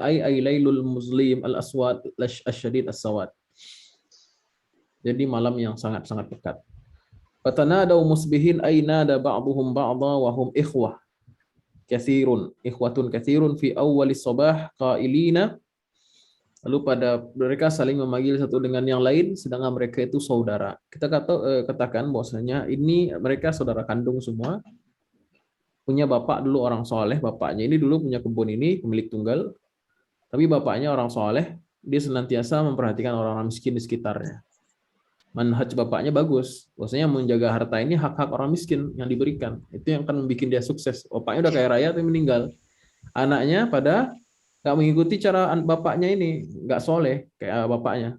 ay lailul muslim al-aswad asyadid as-sawad. Jadi malam yang sangat-sangat pekat. Fatanadaw musbihin ay nada ba'dhum ba'dha wa hum ikhwah katsirun ikhwatun katsirun fi awwalis sabah qailina. Lalu pada mereka saling memanggil satu dengan yang lain sedangkan mereka itu saudara. Kita katakan bahwasanya ini mereka saudara kandung semua. Punya bapak dulu orang soleh, bapaknya ini dulu punya kebun ini, pemilik tunggal, tapi bapaknya orang soleh, dia senantiasa memperhatikan orang-orang miskin di sekitarnya. Manhaj bapaknya bagus, bahwasanya menjaga harta ini hak-hak orang miskin yang diberikan, itu yang akan membuat dia sukses. Bapaknya udah kaya raya tapi meninggal, anaknya pada nggak mengikuti cara bapaknya ini, nggak soleh kayak bapaknya.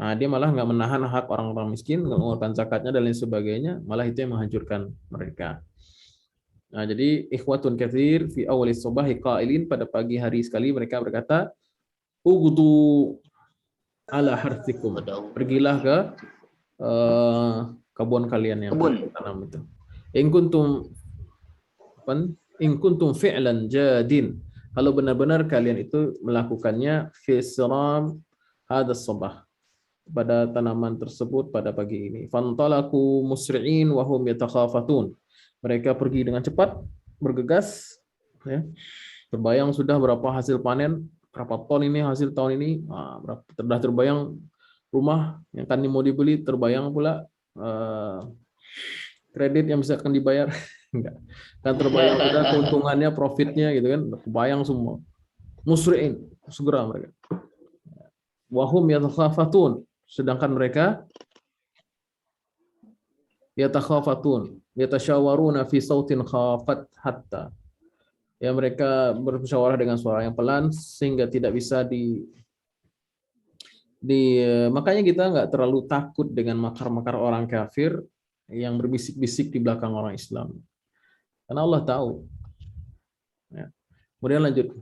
Nah, dia malah nggak menahan hak orang-orang miskin, nggak mengeluarkan zakatnya dan lain sebagainya, malah itu yang menghancurkan mereka. Nah, jadi ikhwatun katsir fi awalis subahi qailin, pada pagi hari sekali mereka berkata, ughdu ala harthikum, pergilah ke kebun kalian yang tanam itu. In kuntum fi'lan jadin, kalau benar-benar kalian itu melakukannya fi siram hadas sabah, pada tanaman tersebut pada pagi ini. Fantalaku musri'in wa hum yatakhafatun, mereka pergi dengan cepat, bergegas, ya. Terbayang sudah berapa hasil panen, berapa ton ini hasil tahun ini, sudah terbayang rumah yang akan mau dibeli, terbayang pula kredit yang bisa akan dibayar, enggak. Kan terbayang sudah keuntungannya, profitnya gitu kan, terbayang semua. Musri'in, segera mereka. Wahum yatakhafatun, sedangkan mereka yatakhafatun, yatasyawaruna fi sautin khafat hatta, ya mereka bermusyawarah dengan suara yang pelan sehingga tidak bisa makanya kita nggak terlalu takut dengan makar-makar orang kafir yang berbisik-bisik di belakang orang Islam, karena Allah tahu. Ya. Kemudian lanjut,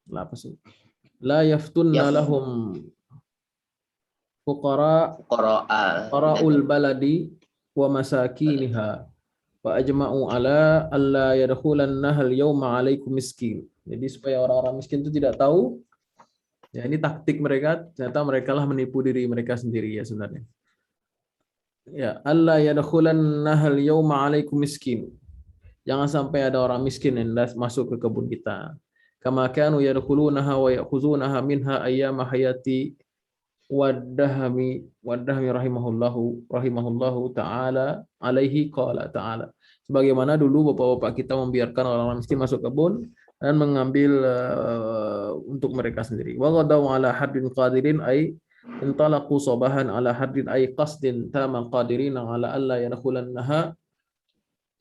apa sih? La yaftunna lahum fuqara'ul baladi wa masakiniha wa ajma'u ala alla yadkhulannaha al-yawma 'alaikum miskin. Jadi supaya orang-orang miskin itu tidak tahu, ya ini taktik mereka, ternyata mereka lah menipu diri mereka sendiri ya sebenarnya. Ya, alla yadkhulannaha al-yawma 'alaikum miskin. Jangan sampai ada orang miskin yang masuk ke kebun kita. Kama kanu yadkhulunaha wa ya'khuzunaha minha ayyama hayati Wadahmi rahimahullahu ta'ala alaihi qala ta'ala. Sebagaimana dulu bapak-bapak kita membiarkan orang-orang miskin masuk kebun dan mengambil untuk mereka sendiri. Wa ghadaw ala haddin qadirin ay intalaqu sabahan ala haddin ay qasdin tama qadirin ala alla yadkhulannaha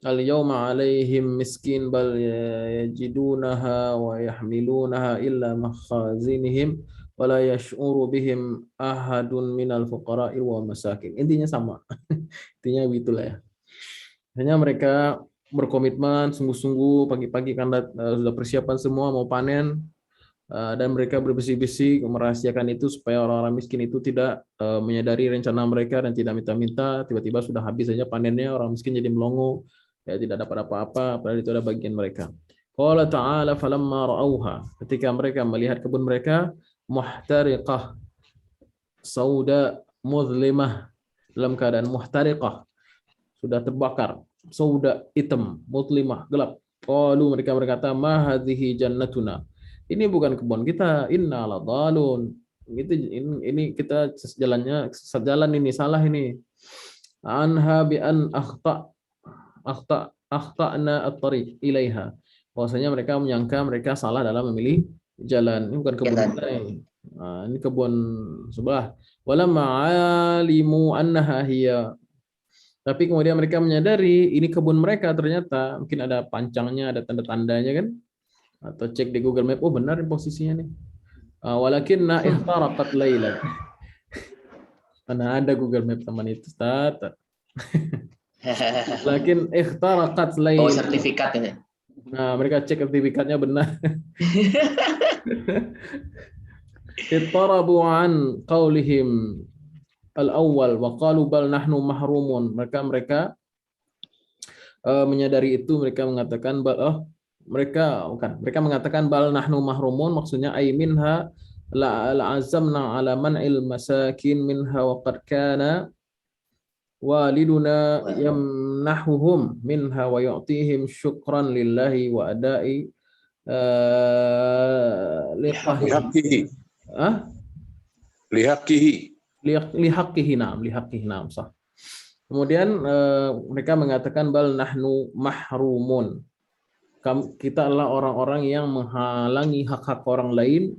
al-yawma alaihim miskin bal yajidunaha wa yahmilunaha illa makhazinihim wala yash'uru bihim ahadun minal fuqara'i wa masakin. Intinya sama. Intinya begitulah ya. Hanya mereka berkomitmen sungguh-sungguh pagi-pagi karena sudah persiapan semua mau panen, dan mereka berbisik-bisik merahasiakan itu supaya orang-orang miskin itu tidak menyadari rencana mereka dan tidak minta-minta. Tiba-tiba sudah habis saja panennya, orang miskin jadi melongo, ya tidak dapat apa-apa, padahal itu ada bagian mereka. Qala ta'ala falamma ra'auha, ketika mereka melihat kebun mereka, muhtariqah sauda muzlimah, dalam keadaan muhtariqah, sudah terbakar, sauda hitam, muzlimah gelap. Qalu, mereka berkata, ma hadhihi jannatuna, ini bukan kebun kita, inna ladhalun, ini kita sejalan ini, salah ini. Anha bi an akhta'na at-tariq ilaiha, bahwasanya mereka menyangka mereka salah dalam memilih jalan. Ini bukan kebun kita ini. Nah, ini kebun sebelah. Walamma alimu annaha hiya Tapi kemudian mereka menyadari ini kebun mereka, ternyata mungkin ada pancangnya, ada tanda-tandanya kan, atau cek di Google Map, oh benar posisinya nih. Walakinna ihtaraqat lailan. Mana ada Google Map teman itu, Ustaz. Lakin ihtaraqat Oh, lailan. sertifikat ini. Nah, mereka cek sertifikatnya benar. Ittarabu an qaulihim al-awwal wa qalu bal nahnu mahrumun. Mereka menyadari itu, mereka mengatakan mereka mengatakan bal nahnu mahrumun, maksudnya ay minha la azamna ala man'il masakin minha wa qad kana waliduna yamnahuhum minha wa yu'tihim syukran lillahi wa adai Lihaqihi. Lihaqihi. Lihaqihi, naam, sah. Kemudian mereka mengatakan bal nahnu mahrumun. Kita adalah orang-orang yang menghalangi hak-hak orang lain,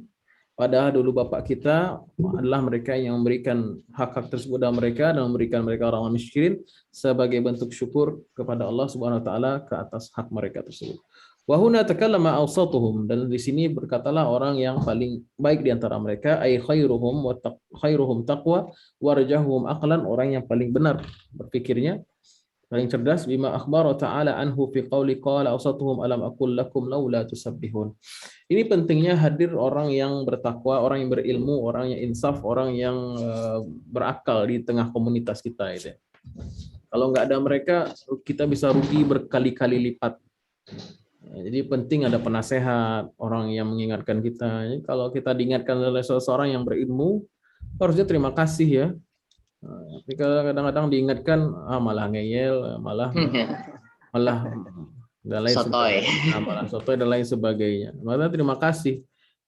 padahal dulu bapak kita adalah mereka yang memberikan hak-hak tersebut dan memberikan mereka orang miskin sebagai bentuk syukur kepada Allah Subhanahu wa taala ke atas hak mereka tersebut. Wa huna takallama awsatuhum, dan di sini berkatalah orang yang paling baik di antara mereka, ay khairuhum taqwa warjahuhum aqlan, orang yang paling benar berpikirnya, paling cerdas, bima akhbara ta'ala anhu fi qauli qala awsatuhum alam aqul lakum laula tusabbihun. Ini pentingnya hadir orang yang bertakwa, orang yang berilmu, orang yang insaf, orang yang berakal di tengah komunitas kita itu. Kalau nggak ada mereka, kita bisa rugi berkali-kali lipat. Jadi penting ada penasehat, orang yang mengingatkan kita. Jadi kalau kita diingatkan oleh seseorang yang berilmu, harusnya terima kasih ya. Tapi kadang-kadang diingatkan malah ngeyel, malah dan lain sebagainya. Malah sotoy dan lain sebagainya. Maka terima kasih.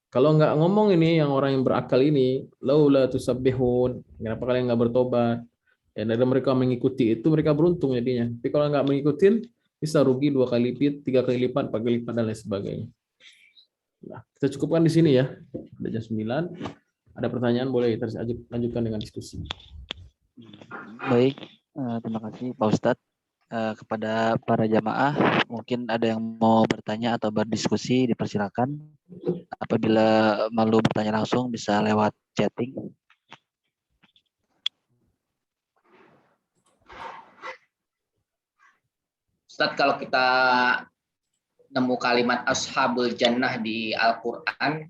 Kalau nggak ngomong ini, yang orang yang berakal ini, laula tusabbihun, kenapa kalian nggak bertobat? Ya, dari mereka mengikuti itu, mereka beruntung jadinya. Tapi kalau nggak mengikutin, bisa rugi 2 kali lipat, 3 kali lipat, 4 kali lipat, dan lain sebagainya. Nah, kita cukupkan di sini ya. Udah jam 9. Ada pertanyaan boleh kita lanjutkan dengan diskusi. Baik, terima kasih Pak Ustadz. Kepada para jamaah, mungkin ada yang mau bertanya atau berdiskusi, dipersilakan. Apabila malu bertanya langsung, bisa lewat chatting. Ustadz, kalau kita nemu kalimat ashabul jannah di Al-Quran,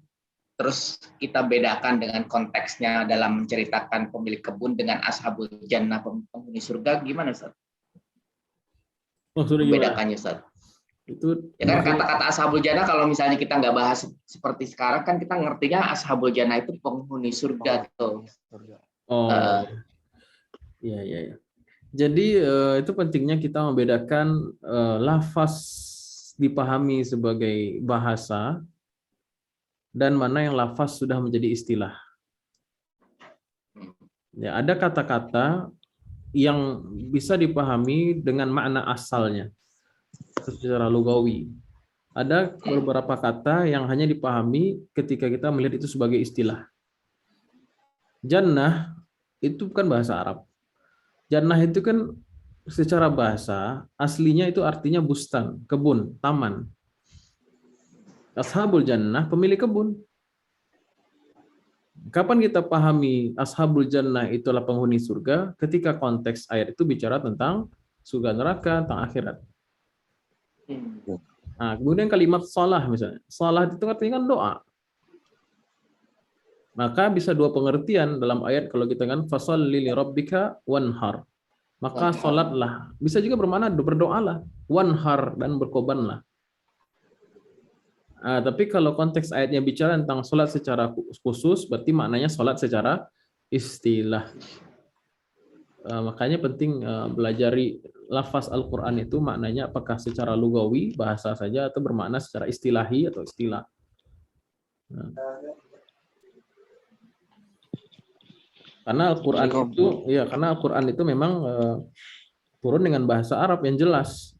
terus kita bedakan dengan konteksnya dalam menceritakan pemilik kebun dengan ashabul jannah, penghuni surga, gimana Ustadz? Bedakannya Ustadz. Itu ya kan kata-kata ashabul jannah, kalau misalnya kita nggak bahas seperti sekarang, kan kita ngertinya ashabul jannah itu penghuni surga tuh. Iya. Jadi itu pentingnya kita membedakan lafaz dipahami sebagai bahasa dan mana yang lafaz sudah menjadi istilah. Ya, ada kata-kata yang bisa dipahami dengan makna asalnya secara lugawi. Ada beberapa kata yang hanya dipahami ketika kita melihat itu sebagai istilah. Jannah itu bukan bahasa Arab. Jannah itu kan secara bahasa aslinya itu artinya bustan, kebun, taman. Ashabul jannah, pemilik kebun. Kapan kita pahami ashabul jannah itulah penghuni surga? Ketika konteks ayat itu bicara tentang surga neraka, tentang akhirat. Nah, kemudian kalimat shalah misalnya. Shalah itu artinya kan doa. Maka bisa 2 pengertian dalam ayat kalau kita kan fasholli li rabbika wanhar. Maka salatlah. Bisa juga bermakna berdoalah, wanhar, dan berkorbanlah. Tapi kalau konteks ayatnya bicara tentang salat secara khusus, berarti maknanya salat secara istilah. Makanya penting belajari lafaz Al-Qur'an itu maknanya apakah secara lugawi, bahasa saja, atau bermakna secara istilahi atau istilah. Karena Al-Qur'an itu memang turun dengan bahasa Arab yang jelas,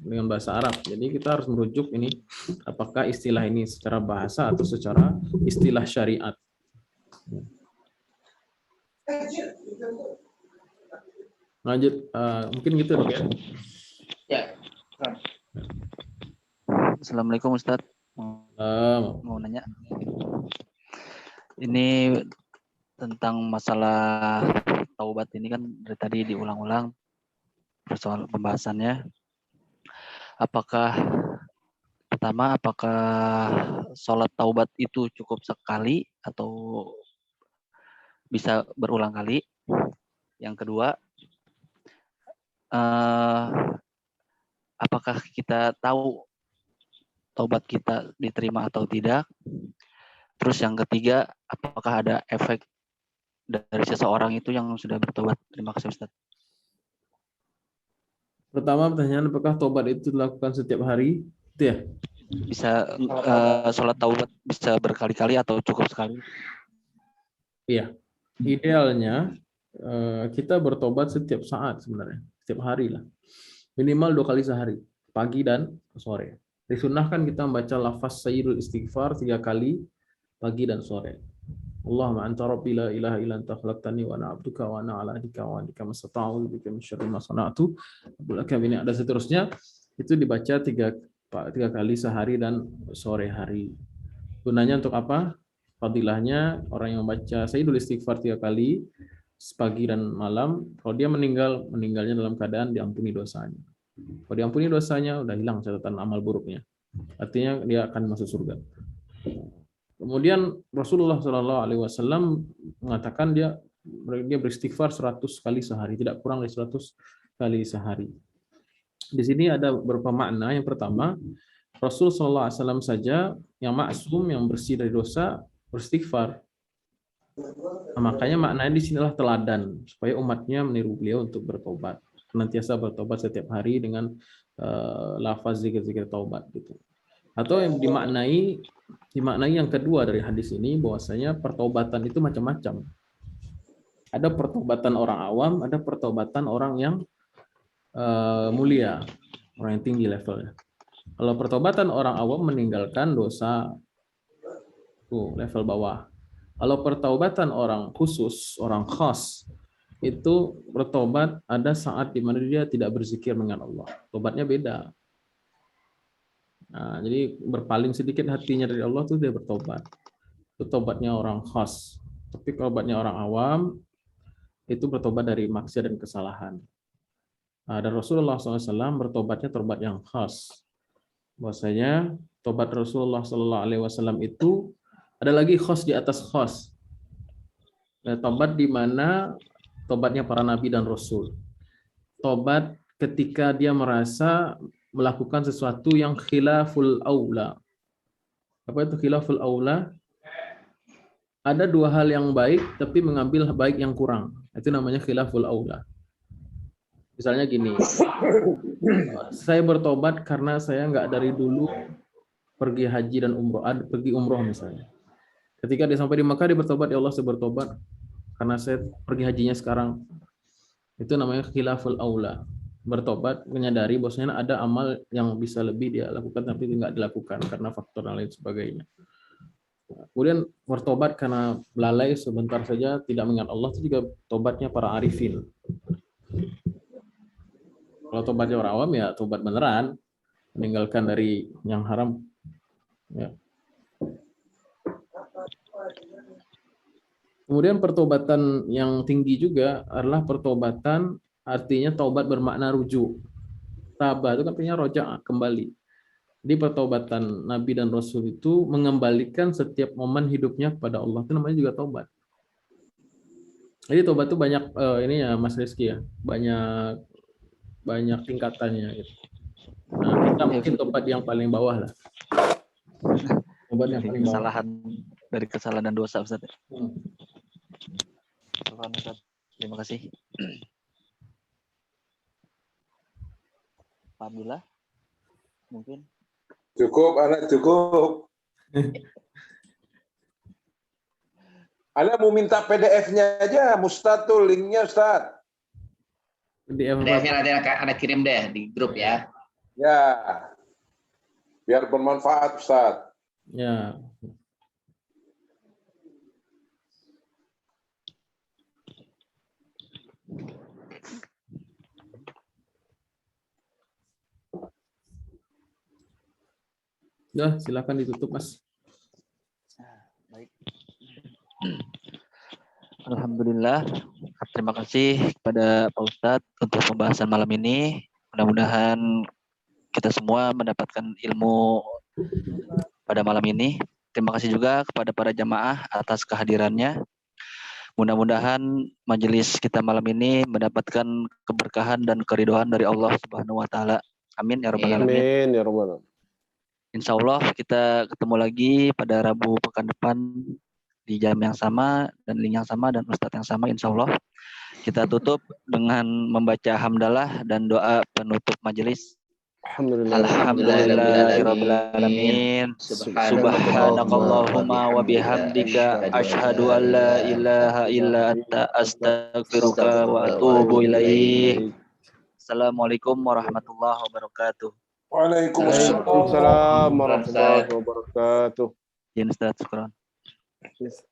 dengan bahasa Arab. Jadi kita harus merujuk ini apakah istilah ini secara bahasa atau secara istilah syariat. Lanjut, mungkin gitu dok ya. Ya. Assalamualaikum Ustadz. Mau nanya. Ini tentang masalah taubat ini kan dari tadi diulang-ulang persoalan pembahasannya. Apakah sholat taubat itu cukup sekali atau bisa berulang kali? Yang kedua, apakah kita tahu taubat kita diterima atau tidak? Terus yang ketiga, apakah ada efek dari seseorang itu yang sudah bertobat? Terima kasih Ustaz. Pertama pertanyaan, apakah tobat itu dilakukan setiap hari? Itu ya? Bisa sholat taubat bisa berkali-kali atau cukup sekali? Iya. Idealnya kita bertobat setiap saat sebenarnya, setiap hari lah. Minimal 2 kali sehari, pagi dan sore. Disunahkan kita membaca lafaz sayyidul istighfar 3 kali, pagi dan sore. Allahumma anta rabbi la ilaha illa anta khalaqtani wa ana 'abduka wa ana 'ala ahdika wa wa'dika mastata'tu bika min syarri ma sana'tu. Ini ada seterusnya, itu dibaca 3 kali sehari dan sore hari. Gunanya untuk apa? Fadilahnya orang yang membaca sayyidul istighfar 3 kali pagi dan malam, kalau dia meninggalnya dalam keadaan diampuni dosanya. Kalau diampuni dosanya, udah hilang catatan amal buruknya. Artinya dia akan masuk surga. Kemudian Rasulullah SAW mengatakan dia beristighfar 100 kali sehari, tidak kurang dari 100 kali sehari. Di sini ada beberapa makna. Yang pertama, Rasul SAW saja yang maksum, yang bersih dari dosa, beristighfar. Nah, makanya maknanya di sinilah teladan, supaya umatnya meniru beliau untuk bertobat. Senantiasa bertobat setiap hari dengan lafaz zikir-zikir taubat gitu. Atau yang dimaknai yang kedua dari hadis ini, bahwasanya pertobatan itu macam-macam. Ada pertobatan orang awam, ada pertobatan orang yang mulia, orang yang tinggi levelnya. Kalau pertobatan orang awam meninggalkan dosa, level bawah. Kalau pertobatan orang khusus, orang khas, itu bertobat ada saat di mana dia tidak berzikir dengan Allah. Tobatnya beda. Nah, jadi berpaling sedikit hatinya dari Allah tuh dia bertobat. Itu tobatnya orang khas. Tapi tobatnya orang awam itu bertobat dari maksiat dan kesalahan. Nah, dan Rasulullah SAW bertobatnya tobat yang khas. Bahwasanya tobat Rasulullah SAW itu ada lagi khas di atas khas. Nah, tobat di mana tobatnya para nabi dan rasul. Tobat ketika dia merasa melakukan sesuatu yang khilaful aula. Apa itu khilaful aula? Ada 2 hal yang baik, tapi mengambil baik yang kurang. Itu namanya khilaful aula. Misalnya gini, saya bertobat karena saya nggak dari dulu pergi haji dan umroh, pergi umroh misalnya. Ketika dia sampai di Makkah, dia bertobat, ya Allah saya bertobat karena saya pergi hajinya sekarang. Itu namanya khilaful aula. Bertobat menyadari bahwasanya ada amal yang bisa lebih dia lakukan tapi tidak dilakukan karena faktor dan lain sebagainya. Kemudian bertobat karena lalai sebentar saja tidak mengingat Allah, itu juga tobatnya para arifin. Kalau tobatnya orang awam ya tobat beneran, meninggalkan dari yang haram. Ya. Kemudian pertobatan yang tinggi juga adalah pertobatan, artinya taubat bermakna rujuk. Tabah itu kan artinya roja, kembali. Di pertobatan Nabi dan Rasul itu mengembalikan setiap momen hidupnya kepada Allah. Itu namanya juga taubat. Jadi taubat itu banyak ini ya Mas Rizky ya, banyak tingkatannya. Gitu. Nah, kita mungkin taubat yang paling bawah lah. Taubat yang paling bawah. Dari kesalahan dan dosa Ustaz. Terima kasih. Pak Abdullah, mungkin. Cukup, anak cukup. Anda mau minta PDF-nya aja, Ustadz tuh linknya Ustadz. PDF-nya nanti Anda kirim deh di grup ya. Ya, biar bermanfaat Ustadz. Ya. Ya, silakan ditutup, Mas. Baik. Alhamdulillah. Terima kasih kepada Pak Ustadz untuk pembahasan malam ini. Mudah-mudahan kita semua mendapatkan ilmu pada malam ini. Terima kasih juga kepada para jamaah atas kehadirannya. Mudah-mudahan majelis kita malam ini mendapatkan keberkahan dan keridhaan dari Allah Subhanahu wa taala. Amin ya rabbal alamin. Amin ya rabbal alamin. Insya Allah kita ketemu lagi pada Rabu pekan depan di jam yang sama dan link yang sama dan Ustadz yang sama, insya Allah. Kita tutup dengan membaca hamdalah dan doa penutup majelis. Alhamdulillahirrabbilalamin. Subhanakallahumma wa bihamdika asyhadu an la ilaha illa anta astaghfiruka wa atubu ilaih. Assalamualaikum warahmatullahi wabarakatuh. Waalaikumsalam. Waalaikumsalam warahmatullahi wabarakatuh. Ya Ustaz, syukran. Yes.